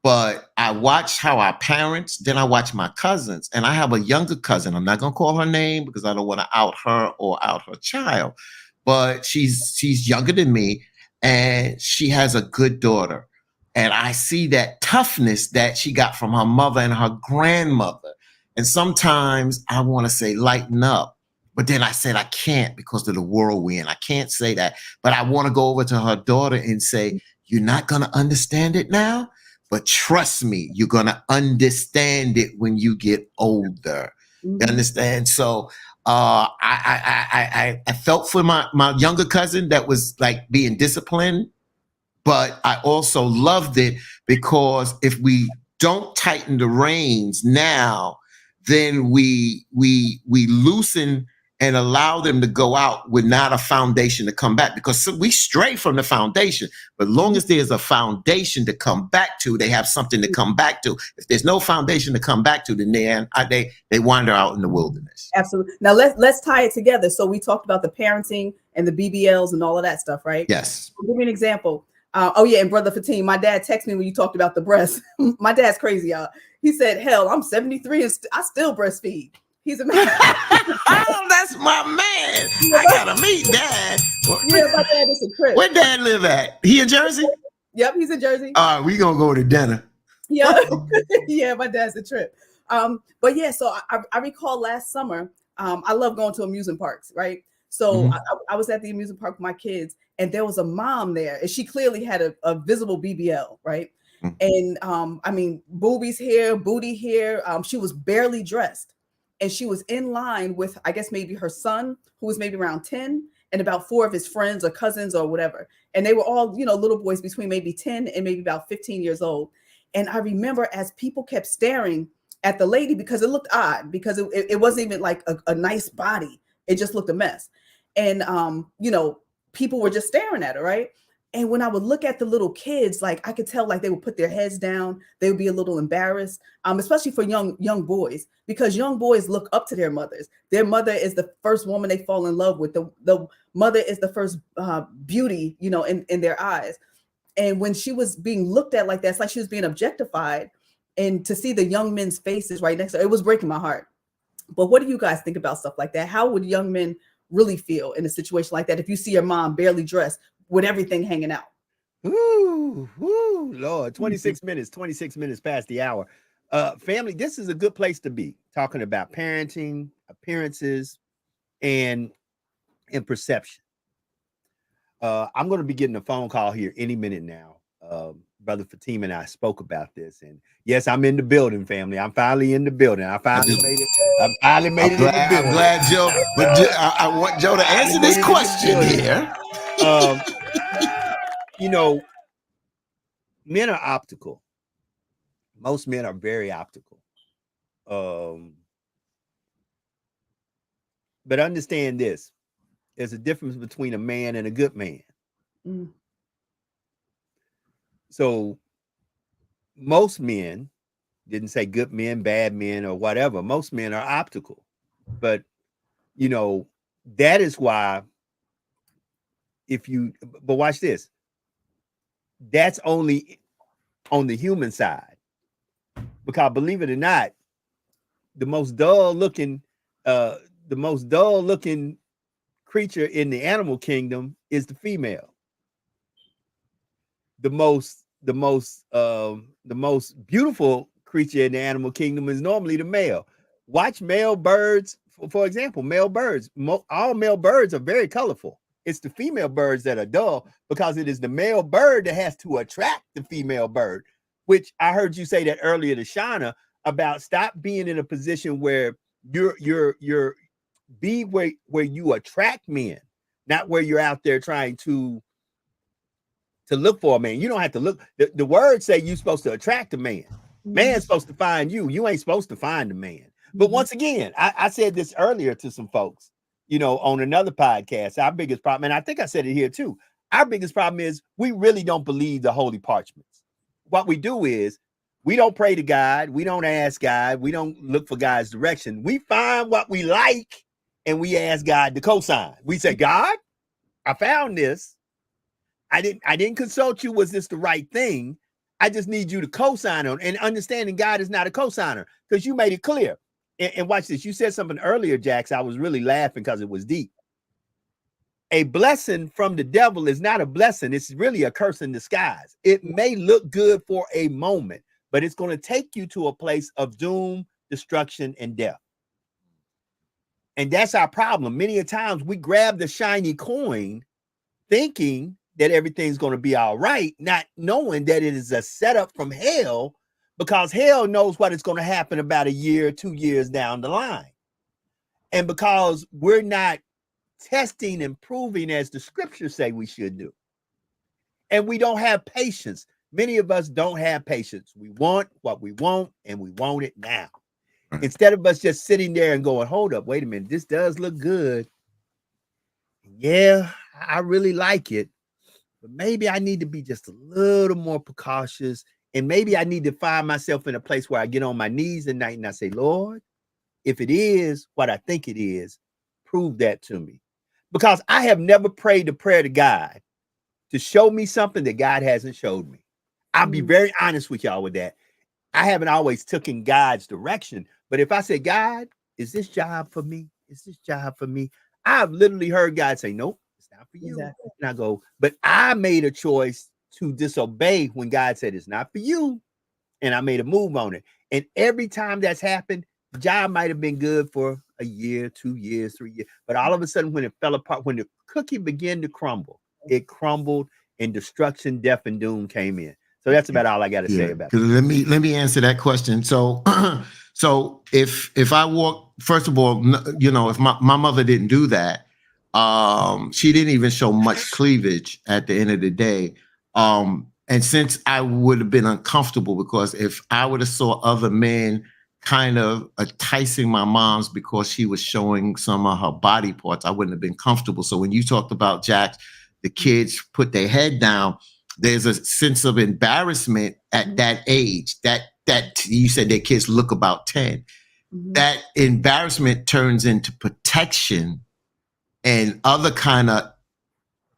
but I watch how our parents, then I watch my cousins. And I have a younger cousin. I'm not going to call her name because I don't want to out her or out her child. But she's younger than me, and she has a good daughter. And I see that toughness that she got from her mother and her grandmother. And sometimes I want to say, lighten up. But then I said, I can't because of the world we're in. I can't say that. But I want to go over to her daughter and say, you're not going to understand it now, but trust me, you're going to understand it when you get older. You understand? So I felt for my younger cousin that was like being disciplined. But I also loved it because if we don't tighten the reins now, then we loosen and allow them to go out with not a foundation to come back, because we stray from the foundation. But long as there's a foundation to come back to, they have something to come back to. If there's no foundation to come back to, then they wander out in the wilderness. Absolutely. Now let's tie it together. So we talked about the parenting and the BBLs and all of that stuff, right? Yes. Give me an example. And Brother Fatim, my dad texted me when you talked about the breast. My dad's crazy, y'all. He said, hell, I'm 73 and I still breastfeed. He's amazing. Oh, that's my man. I gotta meet Dad. Yeah, my dad is a trip. Where Dad live at? He in Jersey? Yep, he's in Jersey. All right, we gonna go to dinner. Yeah, yeah, my dad's a trip. But yeah, so I recall last summer, I love going to amusement parks, right? So I was at the amusement park with my kids, and there was a mom there, and she clearly had a visible BBL, right? And I mean, boobies here, booty here. She was barely dressed, and she was in line with, I guess, maybe her son, who was maybe around 10, and about 4 of his friends or cousins or whatever. And they were all, little boys between maybe 10 and maybe about 15 years old. And I remember as people kept staring at the lady, because it looked odd, because it wasn't even like a nice body. It just looked a mess. And, people were just staring at her, right? And when I would look at the little kids, like I could tell, like they would put their heads down. They would be a little embarrassed, especially for young boys, because young boys look up to their mothers. Their mother is the first woman they fall in love with. The mother is the first beauty, in their eyes. And when she was being looked at like that, it's like she was being objectified. And to see the young men's faces right next to her, it was breaking my heart. But what do you guys think about stuff like that? How would young men really feel in a situation like that if you see your mom barely dressed with everything hanging out? Ooh, Lord, 26 minutes past the hour. Family, this is a good place to be talking about parenting, appearances, and perception. I'm going to be getting a phone call here any minute now. Brother Fatim and I spoke about this, and yes, I'm in the building, family. I'm finally in the building. I finally made it. I'm glad, Joe. But I want Joe to answer this question here. Men are optical. Most men are very optical. But understand this: there's a difference between a man and a good man. So most men, didn't say good men, bad men, or whatever. Most men are optical. But, that is why but watch this. That's only on the human side. Because believe it or not, dull looking creature in the animal kingdom is the female. The most beautiful creature in the animal kingdom is normally the male. Watch male birds, for example, male birds. All male birds are very colorful. It's the female birds that are dull because it is the male bird that has to attract the female bird, which I heard you say that earlier to Shauna about stop being in a position where you're where you attract men, not where you're out there trying to look for a man. You don't have to look. The words say you're supposed to attract a man. Man's supposed to find you. You ain't supposed to find a man. But once again, I said this earlier to some folks, on another podcast. Our biggest problem, and I think I said it here too, our biggest problem is we really don't believe the holy parchments. What we do is we don't pray to God. We don't ask God. We don't look for God's direction. We find what we like and we ask God to co-sign. We say, God, I found this. I didn't consult you. Was this the right thing? I just need you to co-sign on, and understanding God is not a co-signer because you made it clear. And watch this. You said something earlier, Jax. I was really laughing because it was deep. A blessing from the devil is not a blessing. It's really a curse in disguise. It may look good for a moment, but it's going to take you to a place of doom, destruction, and death. And that's our problem. Many a times we grab the shiny coin thinking that everything's going to be all right, not knowing that it is a setup from hell, because hell knows what is going to happen about a year, 2 years down the line. And because we're not testing and proving as the scriptures say we should do. And we don't have patience. Many of us don't have patience. We want what we want and we want it now. Right. Instead of us just sitting there and going, hold up, wait a minute, this does look good. Yeah, I really like it. But maybe I need to be just a little more precautious. And maybe I need to find myself in a place where I get on my knees at night and I say, Lord, if it is what I think it is, prove that to me. Because I have never prayed the prayer to God to show me something that God hasn't showed me. I'll be very honest with y'all with that. I haven't always taken God's direction. But if I say, God, is this job for me? Is this job for me? I've literally heard God say, nope, it's not for you. Exactly. And I go, but I made a choice to disobey when God said it's not for you. And I made a move on it. And every time that's happened, the job might have been good for a year, 2 years, 3 years. But all of a sudden, when it fell apart, when the cookie began to crumble, it crumbled and destruction, death, and doom came in. So that's about all I got to say about it. Let me answer that question. So, if I walk, first of all, if my mother didn't do that, she didn't even show much cleavage at the end of the day. And since I would have been uncomfortable, because if I would have saw other men kind of enticing my mom's because she was showing some of her body parts, I wouldn't have been comfortable. So when you talked about Jack, the kids put their head down, there's a sense of embarrassment at that age that you said their kids look about 10. Mm-hmm. That embarrassment turns into protection and other kind of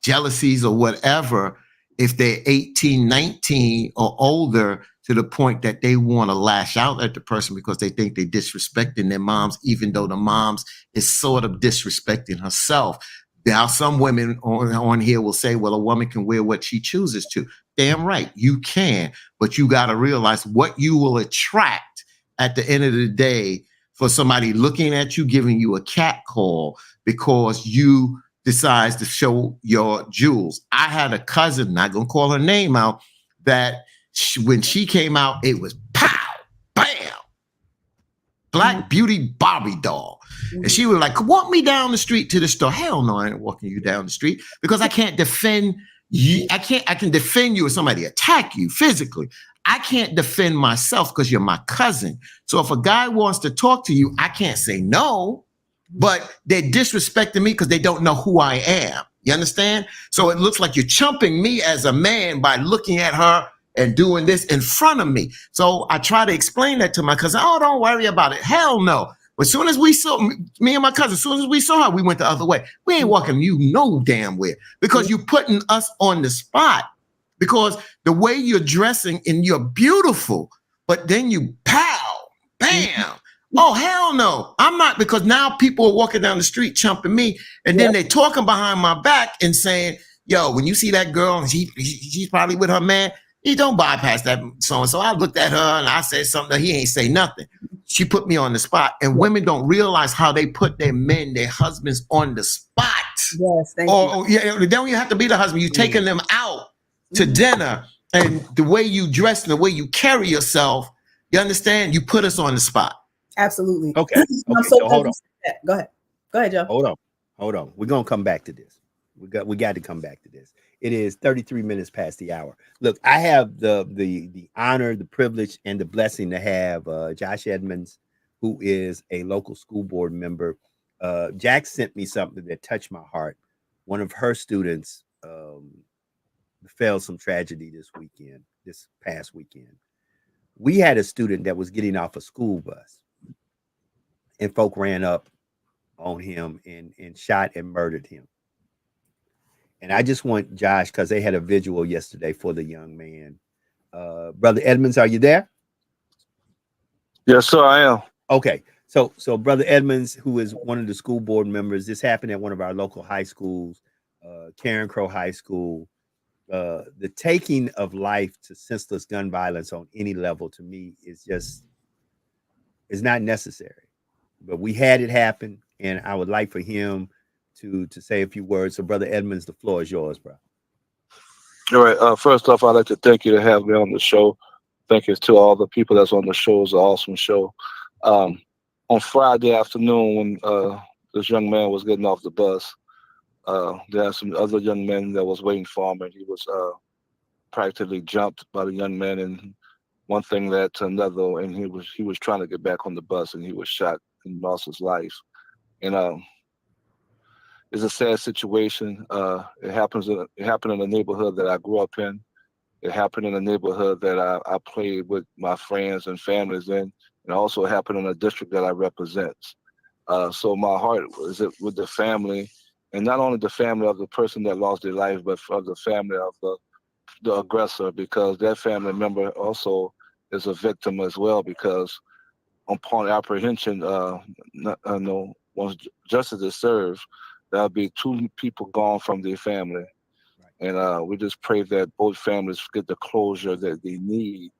jealousies or whatever if they're 18, 19 or older, to the point that they want to lash out at the person because they think they're disrespecting their moms, even though the moms is sort of disrespecting herself. Now, some women on here will say, well, a woman can wear what she chooses to. Damn right, you can. But you got to realize what you will attract at the end of the day for somebody looking at you, giving you a cat call because you decides to show your jewels. I had a cousin, not going to call her name out, that when she came out, it was pow, bam, Black Beauty Barbie doll. And she was like, walk me down the street to the store. Hell no, I ain't walking you down the street because I can't defend you. I can defend you if somebody attack you physically. I can't defend myself because you're my cousin. So if a guy wants to talk to you, I can't say no, but they're disrespecting me because they don't know who I am. You understand? So it looks like you're chumping me as a man by looking at her and doing this in front of me. So I try to explain that to my cousin. Oh, don't worry about it. Hell no. But as soon as we saw, me and my cousin, as soon as we saw her, we went the other way. We ain't walking you no damn where because you're putting us on the spot because the way you're dressing and you're beautiful, but then you pow, bam. Oh, hell no. I'm not, because now people are walking down the street chumping me, and then they're talking behind my back and saying, yo, when you see that girl and she's probably with her man, you don't bypass that so-and-so. I looked at her and I said something. He ain't say nothing. She put me on the spot. And women don't realize how they put their men, their husbands on the spot. Yes, thank you. Or yeah, they don't even have to be the husband. You're taking them out to dinner, and the way you dress and the way you carry yourself, you understand? You put us on the spot. Absolutely. Okay. I'm Okay. so So hold glad on. you said that. Go ahead, Joe. Hold on. We're gonna come back to this. We got to come back to this. It is 33 minutes past the hour. Look, I have the honor, the privilege, and the blessing to have Josh Edmonds, who is a local school board member. Jack sent me something that touched my heart. One of her students fell some tragedy this past weekend. We had a student that was getting off a school bus, and folk ran up on him and shot and murdered him. And I just want Josh, because they had a visual yesterday for the young man. Brother Edmonds, are you there? Yes, sir, I am. Okay. So Brother Edmonds, who is one of the school board members, this happened at one of our local high schools, Karen Crow High School. The taking of life to senseless gun violence on any level, to me, is not necessary. But we had it happen, and I would like for him to say a few words. So, Brother Edmonds, the floor is yours, bro. All right. First off, I'd like to thank you to have me on the show. Thank you to all the people that's on the show. It's an awesome show. On Friday afternoon, when this young man was getting off the bus, there are some other young men that was waiting for him, and he was practically jumped by the young man, and one thing led to another, and he was trying to get back on the bus, and he was shot and lost his life. And it's a sad situation. It happened in the neighborhood that I grew up in. It happened in a neighborhood that I played with my friends and families in, and also happened in a district that I represent. So my heart is with the family, and not only the family of the person that lost their life, but for the family of the aggressor, because that family member also is a victim as well, because upon apprehension, once justice is served, there'll be two people gone from their family. And we just pray that both families get the closure that they need.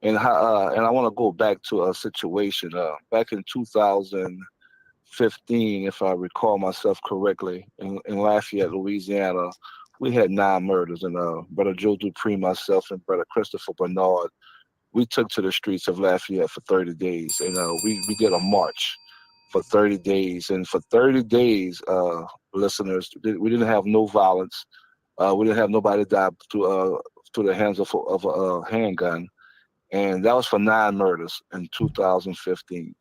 And I want to go back to a situation back in 2015, if I recall myself correctly, in Lafayette, Louisiana. We had 9 murders, and Brother Joe Dupree, myself, and Brother Christopher Bernard, we took to the streets of Lafayette for 30 days, and we did a march for 30 days. And for 30 days, listeners, we didn't have no violence. We didn't have nobody die through the hands of a handgun. And that was for 9 murders in 2015.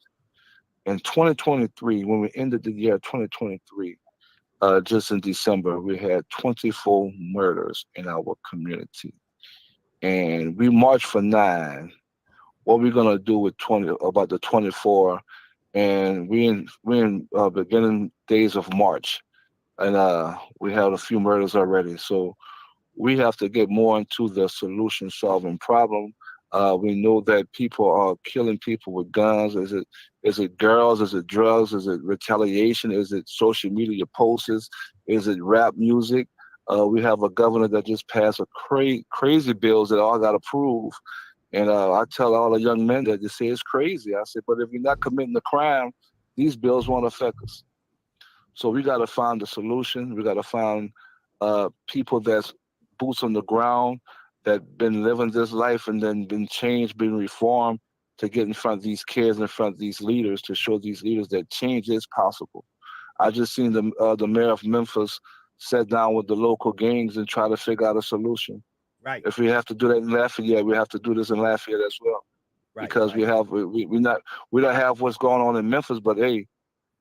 In 2023, when we ended the year 2023, just in December, we had 24 murders in our community. And we marched for 9. What we're gonna do with about the 24? And we in beginning days of March, and we have a few murders already. So we have to get more into the solution solving problem. We know that people are killing people with guns. Is it girls? Is it drugs? Is it retaliation? Is it social media posts? Is it rap music? We have a governor that just passed a crazy bills that all got approved. And I tell all the young men that they say it's crazy. I said, but if you're not committing the crime, these bills won't affect us. So we got to find the solution. We got to find people that's boots on the ground, that been living this life and then been changed, been reformed, to get in front of these kids, in front of these leaders, to show these leaders that change is possible. I just seen the mayor of Memphis sit down with the local gangs and try to figure out a solution. Right. If we have to do that in Lafayette, we have to do this in Lafayette as well. Right, because we don't have what's going on in Memphis, but hey,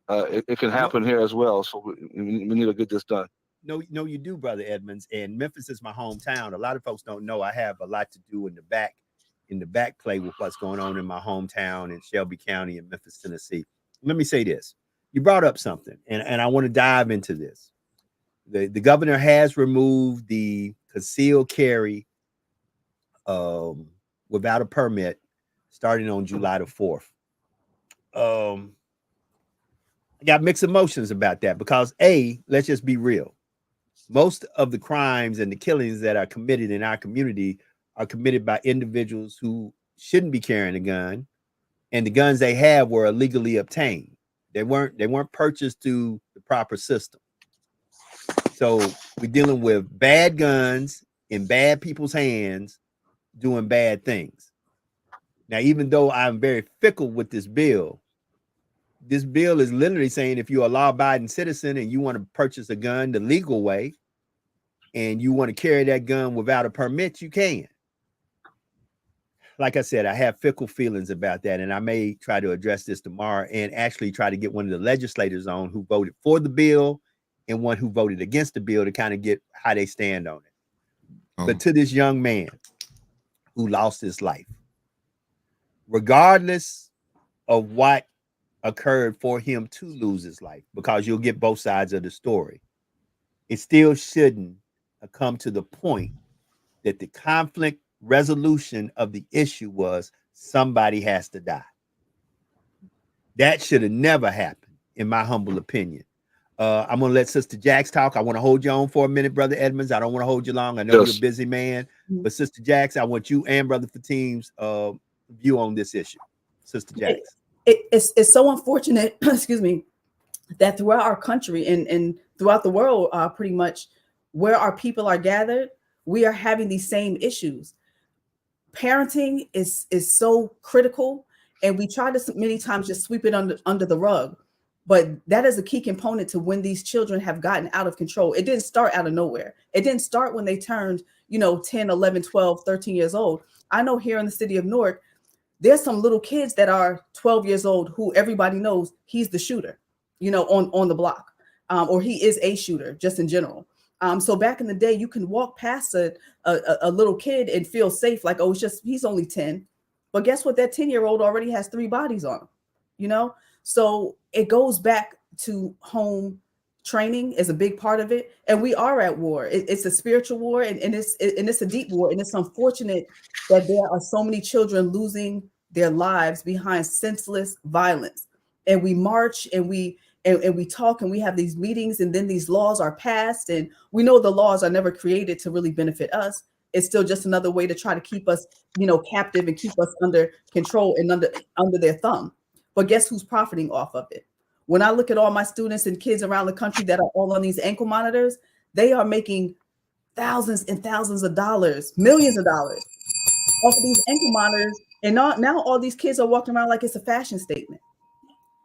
it can happen here as well. So we need to get this done. No, you do, Brother Edmonds. And Memphis is my hometown. A lot of folks don't know I have a lot to do in the back play with what's going on in my hometown in Shelby County in Memphis, Tennessee. Let me say this. You brought up something, and I want to dive into this. The governor has removed the concealed carry without a permit starting on July the 4th. I got mixed emotions about that because let's just be real. Most of the crimes and the killings that are committed in our community are committed by individuals who shouldn't be carrying a gun, and the guns they have were illegally obtained. They weren't purchased through the proper system. So we're dealing with bad guns in bad people's hands doing bad things. Now, even though I'm very fickle with this bill is literally saying if you're a law-abiding citizen and you want to purchase a gun the legal way and you want to carry that gun without a permit, you can. Like I said, I have fickle feelings about that, and I may try to address this tomorrow and actually try to get one of the legislators on who voted for the bill and one who voted against the bill to kind of get how they stand on it. But to this young man who lost his life, regardless of what occurred for him to lose his life, because you'll get both sides of the story, it still shouldn't come to the point that the conflict resolution of the issue was somebody has to die. That should have never happened, in my humble opinion. I'm gonna let Sister Jax talk. I want to hold you on for a minute, Brother Edmonds. I don't want to hold you long. I know you're a busy man, but Sister Jax, I want you and Brother Fatim's view on this issue. Sister Jax. It's so unfortunate, excuse me, that throughout our country and throughout the world, pretty much where our people are gathered, we are having these same issues. Parenting is so critical, and we try to many times just sweep it under the rug. But that is a key component to when these children have gotten out of control. It didn't start out of nowhere. It didn't start when they turned, 10, 11, 12, 13 years old. I know here in the city of Newark, there's some little kids that are 12 years old who everybody knows he's the shooter, on the block, or he is a shooter just in general. So back in the day, you can walk past a little kid and feel safe, like, oh, he's only 10. But guess what? That 10-year-old already has 3 bodies on him, So it goes back to home training is a big part of it. And we are at war. It's a spiritual war, and it's a deep war. And it's unfortunate that there are so many children losing their lives behind senseless violence. And we march and we talk and we have these meetings, and then these laws are passed. And we know the laws are never created to really benefit us. It's still just another way to try to keep us, captive and keep us under control and under their thumb. But guess who's profiting off of it? When I look at all my students and kids around the country that are all on these ankle monitors, they are making thousands and thousands of dollars, millions of dollars off of these ankle monitors. And now all these kids are walking around like it's a fashion statement.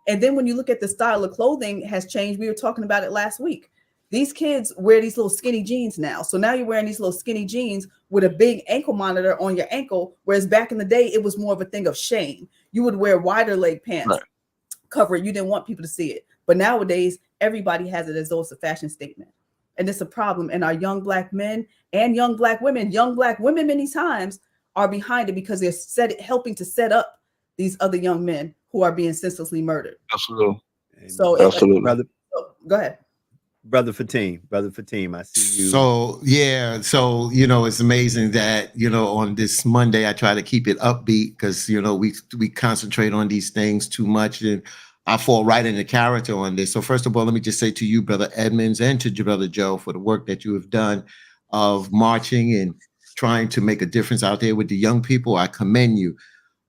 And then when you look at the style of clothing has changed, we were talking about it last week. These kids wear these little skinny jeans now. So now you're wearing these little skinny jeans with a big ankle monitor on your ankle, whereas back in the day, it was more of a thing of shame. You would wear wider leg pants, right, cover it. You didn't want people to see it. But nowadays, everybody has it as though it's a fashion statement. And it's a problem. And our young Black men and young Black women many times are behind it because they're helping to set up these other young men who are being senselessly murdered. Absolutely. So, brother, go ahead. Brother Fatim, I see you. So it's amazing that on this Monday I try to keep it upbeat because we concentrate on these things too much, and I fall right into character on this. So first of all, let me just say to you, Brother Edmonds, and to Brother Joe, for the work that you have done of marching and trying to make a difference out there with the young people. I commend you.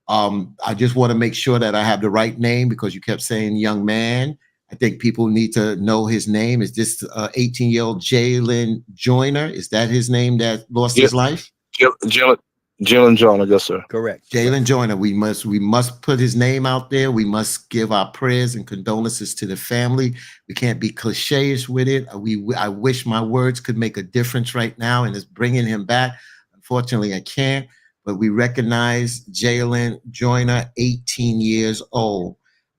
I just want to make sure that I have the right name because you kept saying young man. I think people need to know his name. Is this 18-year-old Jalen Joyner? Is that his name that lost his life? Jalen Joyner, yes, sir. Correct. Jalen Joyner. We must put his name out there. We must give our prayers and condolences to the family. We can't be cliches with it. I wish my words could make a difference right now, and it's bringing him back. Unfortunately, I can't. But we recognize Jalen Joyner, 18 years old.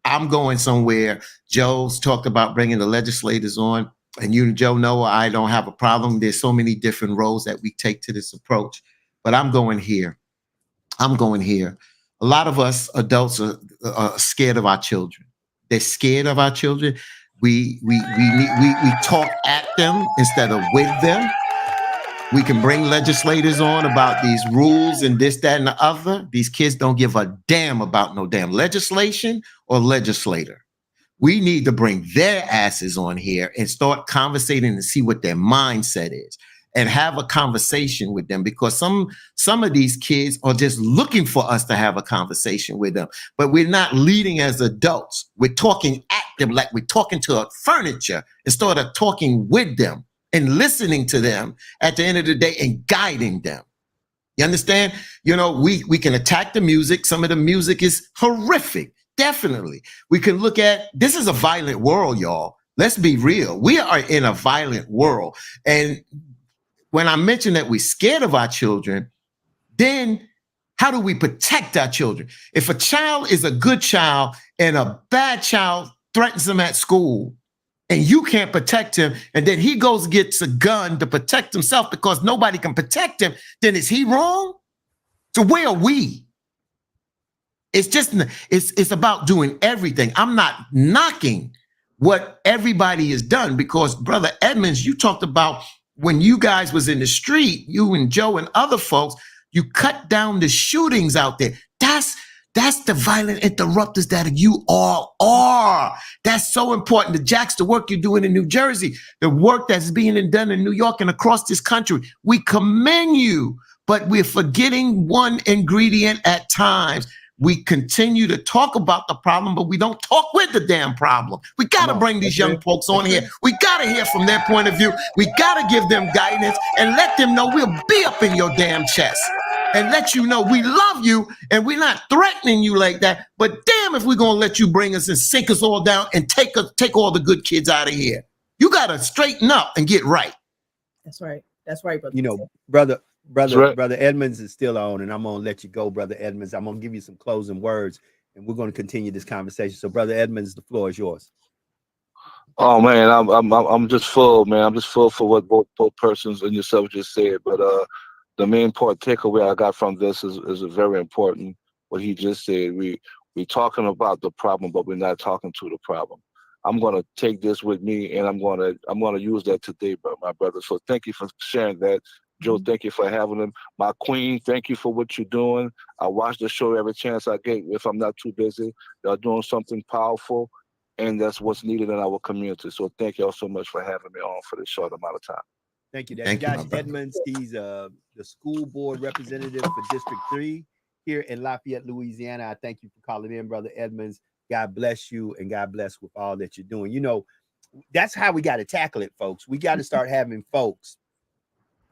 I'm going somewhere. Joe's talked about bringing the legislators on, and you, Joe, know I don't have a problem. There's so many different roles that we take to this approach, but I'm going here. A lot of us adults are scared of our children. They're scared of our children. We talk at them instead of with them. We can bring legislators on about these rules and this, that, and the other. These kids don't give a damn about no damn legislation or legislator. We need to bring their asses on here and start conversating and see what their mindset is and have a conversation with them, because some of these kids are just looking for us to have a conversation with them, but we're not leading as adults. We're talking at them like we're talking to a furniture instead of talking with them and listening to them at the end of the day and guiding them. You understand? You know, we can attack the music. Some of the music is horrific. Definitely. We can look at, this is a violent world, y'all. Let's be real. We are in a violent world. And when I mention that we're scared of our children, then how do we protect our children? If a child is a good child and a bad child threatens them at school and you can't protect him, and then he goes and gets a gun to protect himself because nobody can protect him, then is he wrong? So where are we? It's just, it's about doing everything. I'm not knocking what everybody has done, because Brother Edmonds, you talked about when you guys was in the street, you and Joe and other folks, you cut down the shootings out there. That's the violent interrupters that you all are. That's so important. The Jacks, the work you're doing in New Jersey, the work that's being done in New York and across this country, we commend you, but we're forgetting one ingredient at times. We continue to talk about the problem, but we don't talk with the damn problem. We got to bring these young folks on here. We got to hear from their point of view. We got to give them guidance and let them know we'll be up in your damn chest and let you know we love you and we're not threatening you like that. But damn, if we're going to let you bring us and sink us all down and take all the good kids out of here. You got to straighten up and get right. That's right. That's right, brother. You know, brother Edmonds is still on, and I'm gonna let you go, Brother Edmonds. I'm gonna give you some closing words, and we're gonna continue this conversation. So, Brother Edmonds, the floor is yours. Oh man, I'm just full, man. I'm just full for what both persons and yourself just said. But the main part takeaway I got from this is very important. What he just said. We're talking about the problem, but we're not talking to the problem. I'm gonna take this with me, and I'm gonna use that today, my brother. So thank you for sharing that. Joe, thank you for having him. My queen, thank you for what you're doing. I watch the show every chance I get if I'm not too busy. Y'all doing something powerful, and that's what's needed in our community. So thank y'all so much for having me on for this short amount of time. Thank you. That's Josh Edmonds. He's the school board representative for District 3 here in Lafayette, Louisiana. I thank you for calling in, Brother Edmonds. God bless you, and God bless with all that you're doing. You know, that's how we got to tackle it, folks. We got to start having folks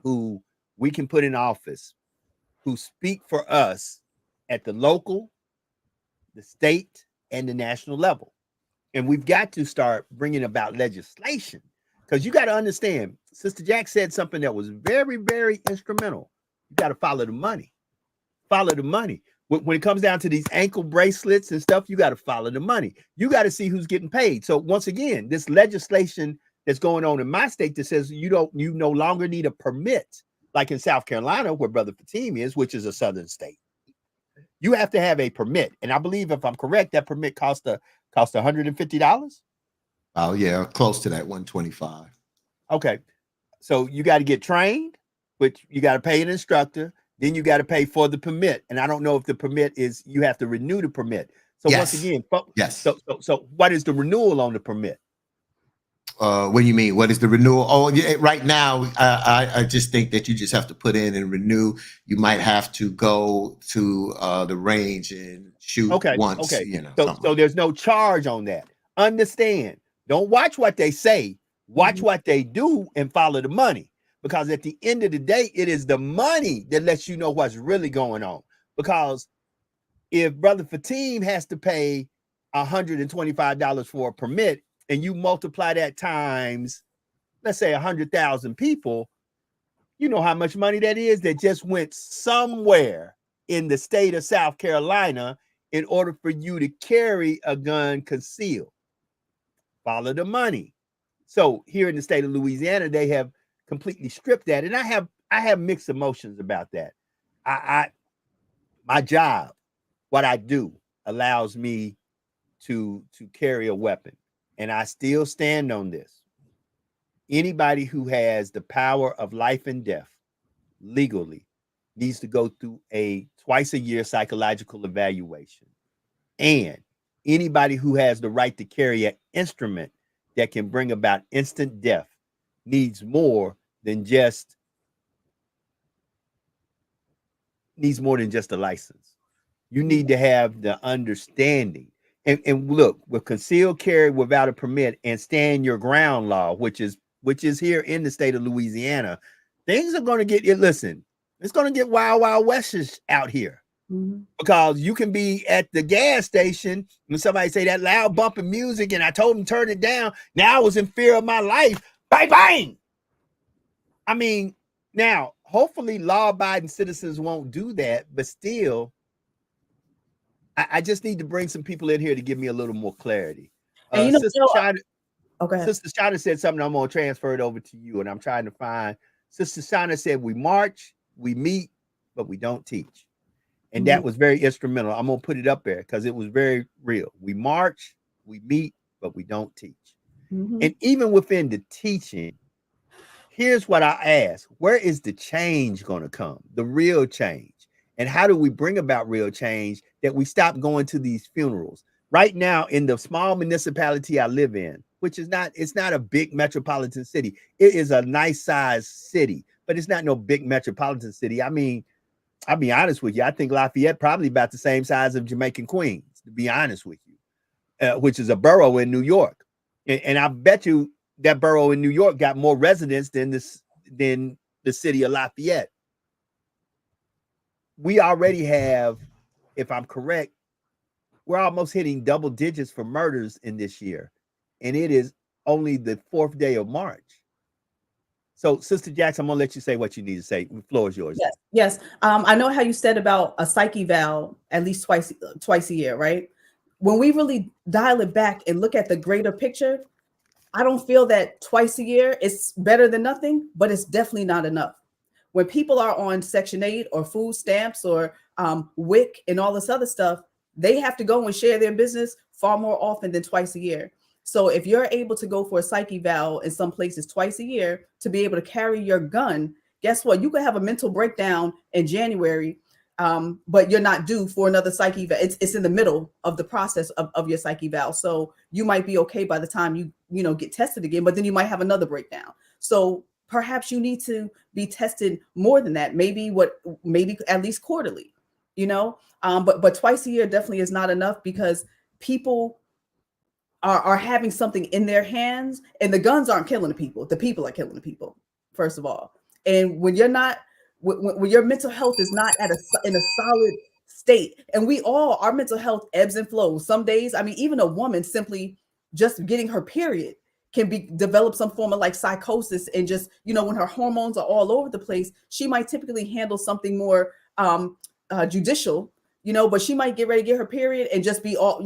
who we can put in office, who speak for us at the local, the state, and the national level. And we've got to start bringing about legislation, because you got to understand, Sister Jack said something that was very, very instrumental. You got to follow the money. Follow the money. When it comes down to these ankle bracelets and stuff, you got to follow the money. You got to see who's getting paid. So once again, this legislation that's going on in my state that says you no longer need a permit, like in South Carolina, where Brother Fatim is, which is a southern state. You have to have a permit. And I believe, if I'm correct, that permit cost $150. Oh yeah, close to that 125. Okay. So you got to get trained, which you got to pay an instructor. Then you got to pay for the permit. And I don't know if the permit is, you have to renew the permit. So yes. Once again, yes. So what is the renewal on the permit? What do you mean? What is the renewal? Oh, yeah, right now, I just think that you just have to put in and renew. You might have to go to the range and shoot once. Okay. You know, so there's no charge on that. Understand? Don't watch what they say. Watch what they do and follow the money. Because at the end of the day, it is the money that lets you know what's really going on. Because if Brother Fatim has to pay $125 for a permit, and you multiply that times, let's say 100,000 people, you know how much money that is that just went somewhere in the state of South Carolina in order for you to carry a gun concealed. Follow the money. So here in the state of Louisiana, they have completely stripped that. And I have mixed emotions about that. My job, what I do, allows me to carry a weapon. And I still stand on this. Anybody who has the power of life and death legally needs to go through a twice a year psychological evaluation. And anybody who has the right to carry an instrument that can bring about instant death needs more than just a license. You need to have the understanding. And look, with concealed carry without a permit and stand your ground law, which is here in the state of Louisiana, things are going to get, listen, it's going to get wild, wild westish out here. Because you can be at the gas station and somebody say that loud bumping music and I told them turn it down. Now I was in fear of my life. Bang, bang. I mean, now, hopefully law-abiding citizens won't do that, but still, I just need to bring some people in here to give me a little more clarity. And Sister Shana said something, I'm going to transfer it over to you, and I'm trying to find. Sister Shana said, we march, we meet, but we don't teach. And that was very instrumental. I'm going to put it up there because it was very real. We march, we meet, but we don't teach. And even within the teaching, here's what I ask. Where is the change going to come? The real change. And how do we bring about real change that we stop going to these funerals? Right now, in the small municipality I live in, which is it's not a big metropolitan city. It is a nice sized city, but it's not no big metropolitan city. I mean, I'll be honest with you. I think Lafayette probably about the same size of Jamaican Queens, to be honest with you, which is a borough in New York. And I bet you that borough in New York got more residents than the city of Lafayette. We already have, if I'm correct, we're almost hitting double digits for murders in this year. And it is only the 4th day of March. So, Sister Jackson, I'm going to let you say what you need to say. The floor is yours. Yes. I know how you said about a psych eval at least twice a year, right? When we really dial it back and look at the greater picture, I don't feel that twice a year is better than nothing, but it's definitely not enough. When people are on Section 8 or food stamps or WIC and all this other stuff, they have to go and share their business far more often than twice a year. So if you're able to go for a psych eval in some places twice a year to be able to carry your gun, guess what? You could have a mental breakdown in January, but you're not due for another psych eval. It's in the middle of the process of your psych eval. So you might be okay by the time you get tested again, but then you might have another breakdown. So perhaps you need to be tested more than that. Maybe at least quarterly, but twice a year definitely is not enough because people are having something in their hands, and the guns aren't killing the people. The people are killing the people, first of all. And when you're not, when your mental health is not in a solid state, and our mental health ebbs and flows. Some days, I mean, even a woman simply just getting her period can develop some form of like psychosis, and just, when her hormones are all over the place, she might typically handle something more judicial, but she might get ready to get her period and just be all,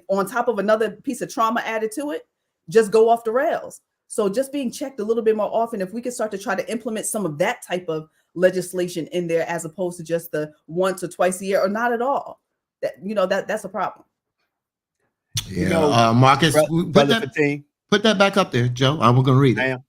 on top of another piece of trauma added to it, just go off the rails. So just being checked a little bit more often, if we could start to try to implement some of that type of legislation in there, as opposed to just the once or twice a year or not at all, that's a problem. Yeah, Marcus, put that back up there, Joe. I'm going to read it.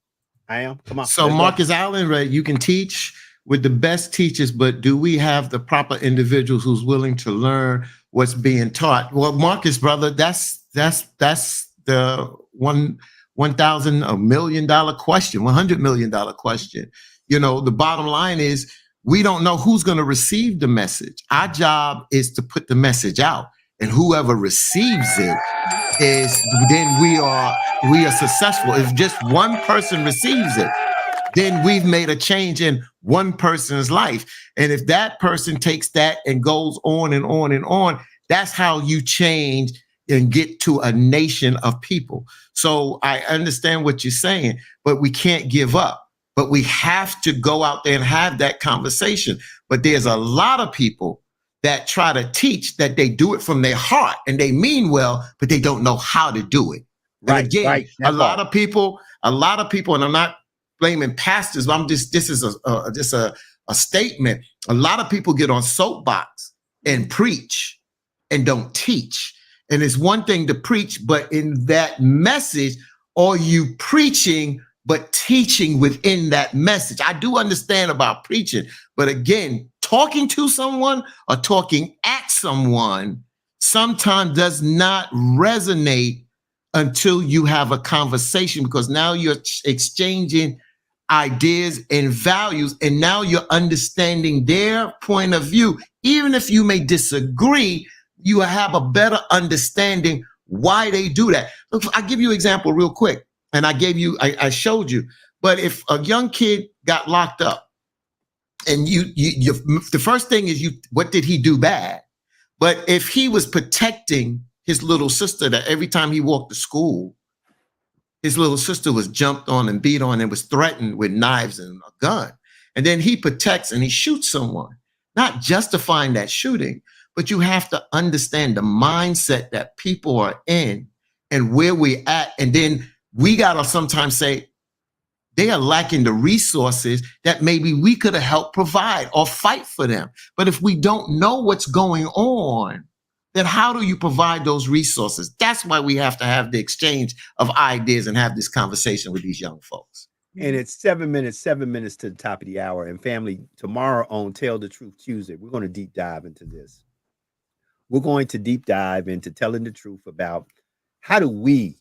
I am. Come on. So Marcus Allen, right? You can teach with the best teachers, but do we have the proper individuals who's willing to learn what's being taught? Well, Marcus, brother, that's the $1 million question, $100 million question. The bottom line is we don't know who's going to receive the message. Our job is to put the message out, and whoever receives it then we are successful. If just one person receives it, then we've made a change in one person's life. And if that person takes that and goes on and on and on, that's how you change and get to a nation of people. So I understand what you're saying, but we can't give up. But we have to go out there and have that conversation. But there's a lot of people that try to teach that they do it from their heart and they mean well, but they don't know how to do it. And again, a lot of people, and I'm not blaming pastors, but this is a statement. A lot of people get on soapbox and preach and don't teach. And it's one thing to preach, but in that message, are you preaching but teaching within that message. I do understand about preaching, but again, talking to someone or talking at someone sometimes does not resonate until you have a conversation, because now you're exchanging ideas and values, and now you're understanding their point of view. Even if you may disagree, you have a better understanding why they do that. Look, I'll give you an example real quick. And I showed you. But if a young kid got locked up, and the first thing is what did he do bad? But if he was protecting his little sister, that every time he walked to school, his little sister was jumped on and beat on and was threatened with knives and a gun. And then he protects and he shoots someone, not justifying that shooting, but you have to understand the mindset that people are in and where we're at. And then we got to sometimes say, they are lacking the resources that maybe we could have helped provide or fight for them. But if we don't know what's going on, then how do you provide those resources? That's why we have to have the exchange of ideas and have this conversation with these young folks. And it's 7 minutes to the top of the hour. And family, tomorrow on Tell the Truth Tuesday, we're going to deep dive into this. We're going to deep dive into telling the truth about how do we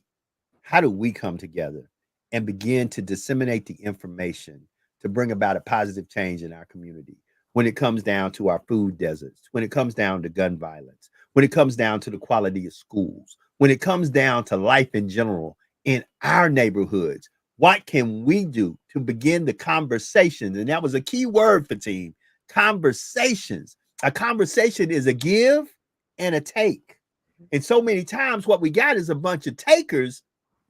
come together and begin to disseminate the information to bring about a positive change in our community when it comes down to our food deserts, when it comes down to gun violence, when it comes down to the quality of schools, when it comes down to life in general in our neighborhoods. What can we do to begin the conversations? And that was a key word for team, conversations. A conversation is a give and a take. And so many times what we got is a bunch of takers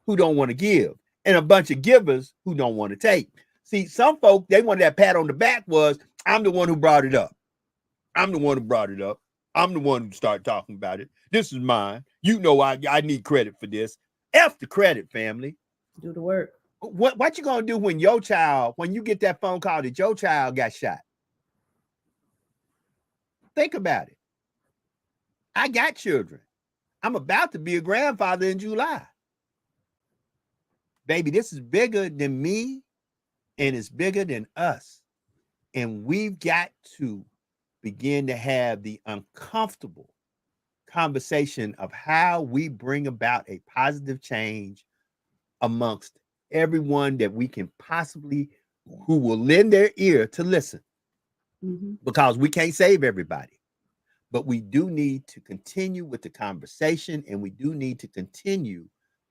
who don't want to give and a bunch of givers who don't want to take. See, some folk, they want that pat on the back was, I'm the one who brought it up. I'm the one who brought it up. I'm the one who started talking about it. This is mine. You know, I need credit for this. F the credit, family. Do the work. What you gonna do when you get that phone call that your child got shot? Think about it. I got children. I'm about to be a grandfather in July. Baby, this is bigger than me and it's bigger than us. And we've got to begin to have the uncomfortable conversation of how we bring about a positive change amongst everyone that we can possibly, who will lend their ear to listen. Mm-hmm. Because we can't save everybody. But we do need to continue with the conversation, and we do need to continue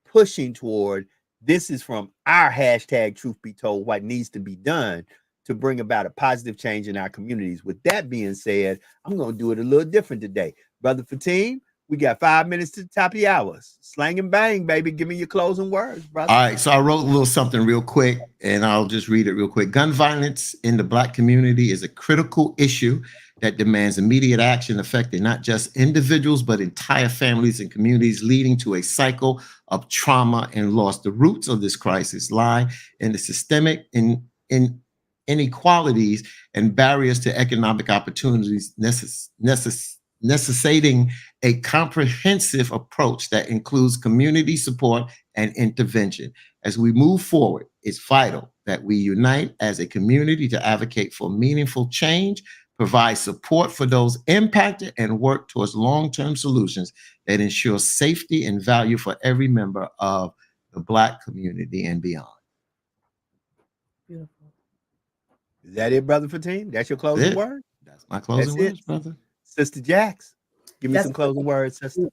pushing toward this is from our hashtag truth be told, what needs to be done to bring about a positive change in our communities. With that being said, I'm going to do it a little different today. Brother Fatim, we got 5 minutes to the top of the hour. Slang and bang, baby. Give me your closing words, brother. All right. So I wrote a little something real quick, and I'll just read it real quick. Gun violence in the Black community is a critical issue that demands immediate action affecting not just individuals, but entire families and communities, leading to a cycle of trauma and loss. The roots of this crisis lie in the systemic inequalities and barriers to economic opportunities, necessitating a comprehensive approach that includes community support and intervention. As we move forward, it's vital that we unite as a community to advocate for meaningful change, provide support for those impacted, and work towards long-term solutions that ensure safety and value for every member of the Black community and beyond. Beautiful. Is that it, Brother Fatim? That's your closing word? That's my closing words, brother. Sister Jax, give me some closing words, sister.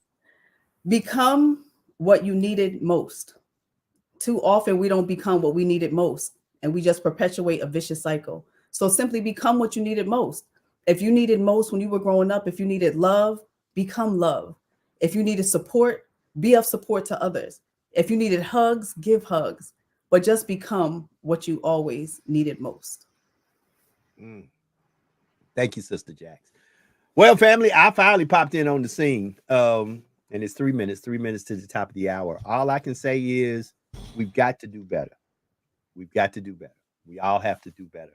Become what you needed most. Too often we don't become what we needed most, and we just perpetuate a vicious cycle. So simply become what you needed most. If you needed most when you were growing up, if you needed love, become love. If you needed support, be of support to others. If you needed hugs, give hugs, but just become what you always needed most. Thank you, Sister Jax. Well, family, I finally popped in on the scene. And it's 3 minutes to the top of the hour. All I can say is we've got to do better. We've got to do better. We all have to do better.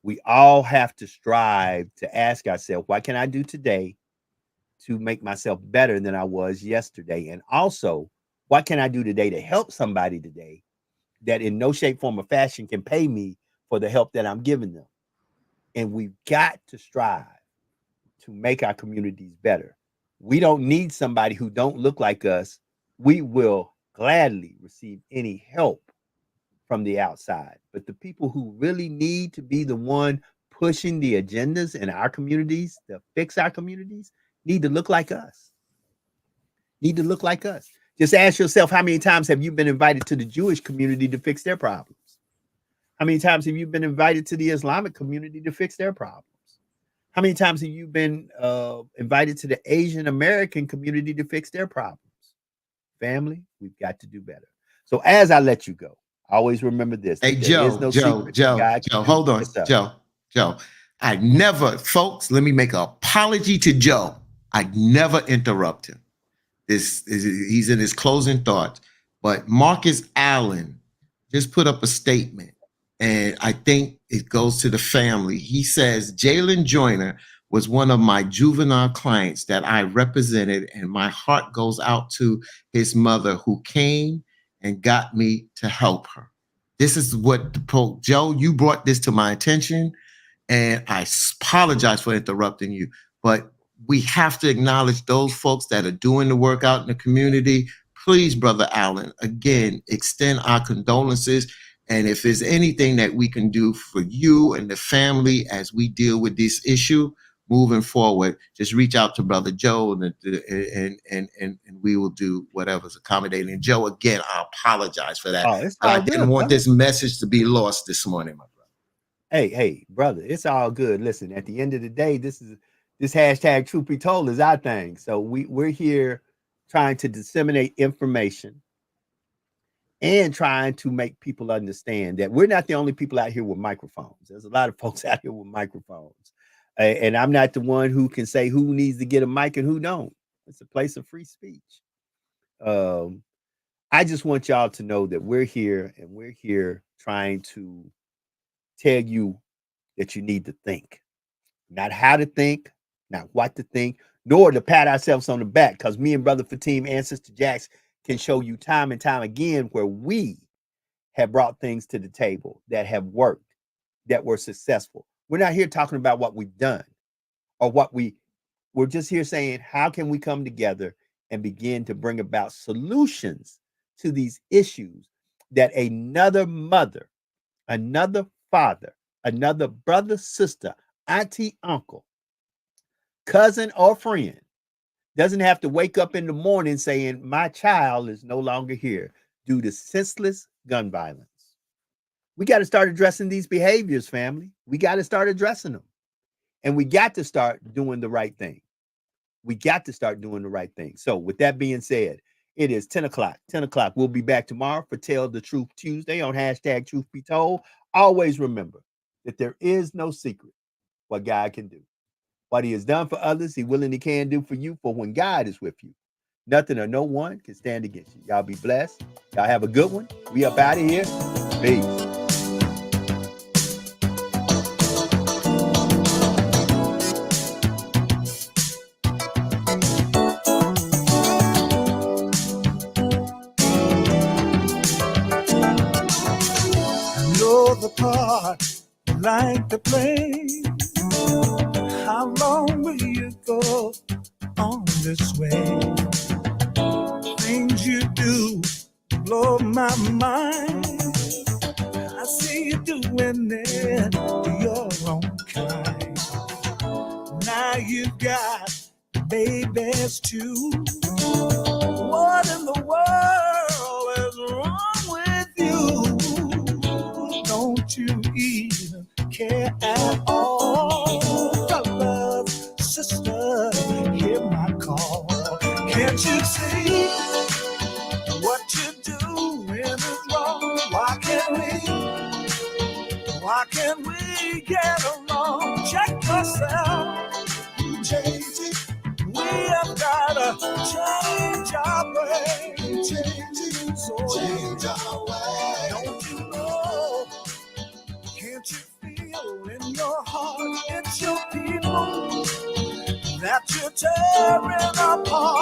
We all have to strive to ask ourselves, what can I do today to make myself better than I was yesterday? And also, what can I do today to help somebody today that in no shape, form, or fashion can pay me for the help that I'm giving them. And we've got to strive to make our communities better. We don't need somebody who don't look like us. We will gladly receive any help from the outside. But the people who really need to be the one pushing the agendas in our communities to fix our communities need to look like us. Need to look like us. Just ask yourself, how many times have you been invited to the Jewish community to fix their problems? How many times have you been invited to the Islamic community to fix their problems? How many times have you been invited to the Asian American community to fix their problems? Family, we've got to do better. So as I let you go, always remember this. Hey, Joe, hold on, Joe. I never, folks, let me make an apology to Joe. I never interrupt him. He's in his closing thoughts. But Marcus Allen just put up a statement, and I think it goes to the family. He says, Jalen Joyner was one of my juvenile clients that I represented, and my heart goes out to his mother who came and got me to help her. This is what Joe, you brought this to my attention, and I apologize for interrupting you, but we have to acknowledge those folks that are doing the work out in the community. Please, Brother Allen, again, extend our condolences. And if there's anything that we can do for you and the family as we deal with this issue moving forward, just reach out to Brother Joe and we will do whatever's accommodating. Joe, again, I apologize for that. I didn't want this message to be lost this morning, my brother. Hey, brother, it's all good. Listen, at the end of the day, this hashtag Truth Be Told is our thing. So we're here trying to disseminate information and trying to make people understand that we're not the only people out here with microphones. There's a lot of folks out here with microphones. And I'm not the one who can say who needs to get a mic and who don't. It's a place of free speech. I just want y'all to know that we're here, and we're here trying to tell you that you need to think. Not how to think, not what to think, nor to pat ourselves on the back, because me and Brother Fatim and Sister Jax can show you time and time again where we have brought things to the table that have worked, that were successful. We're not here talking about what we've done or we're just here saying, how can we come together and begin to bring about solutions to these issues that another mother, another father, another brother, sister, auntie, uncle, cousin, or friend doesn't have to wake up in the morning saying, my child is no longer here due to senseless gun violence. We got to start addressing these behaviors, family. We got to start addressing them. And we got to start doing the right thing. We got to start doing the right thing. So with that being said, it is 10 o'clock. 10 o'clock. We'll be back tomorrow for Tell the Truth Tuesday on hashtag Truth Be Told. Always remember that there is no secret what God can do. What he has done for others, he will and he can do for you. For when God is with you, nothing or no one can stand against you. Y'all be blessed. Y'all have a good one. We up out of here. Peace. The part you like to play. How long will you go on this way? Things you do blow my mind. I see you doing it to your own kind. Now you've got babies too. What in the world is wrong with you? Don't you even care at all? Brothers, sisters, hear my call. Can't you see what you're doing is wrong? Why can't we get along? Check yourself, change it. We have gotta change our way. Change our way. Don't you know? Can't you feel in your heart it's your people that you're tearing apart?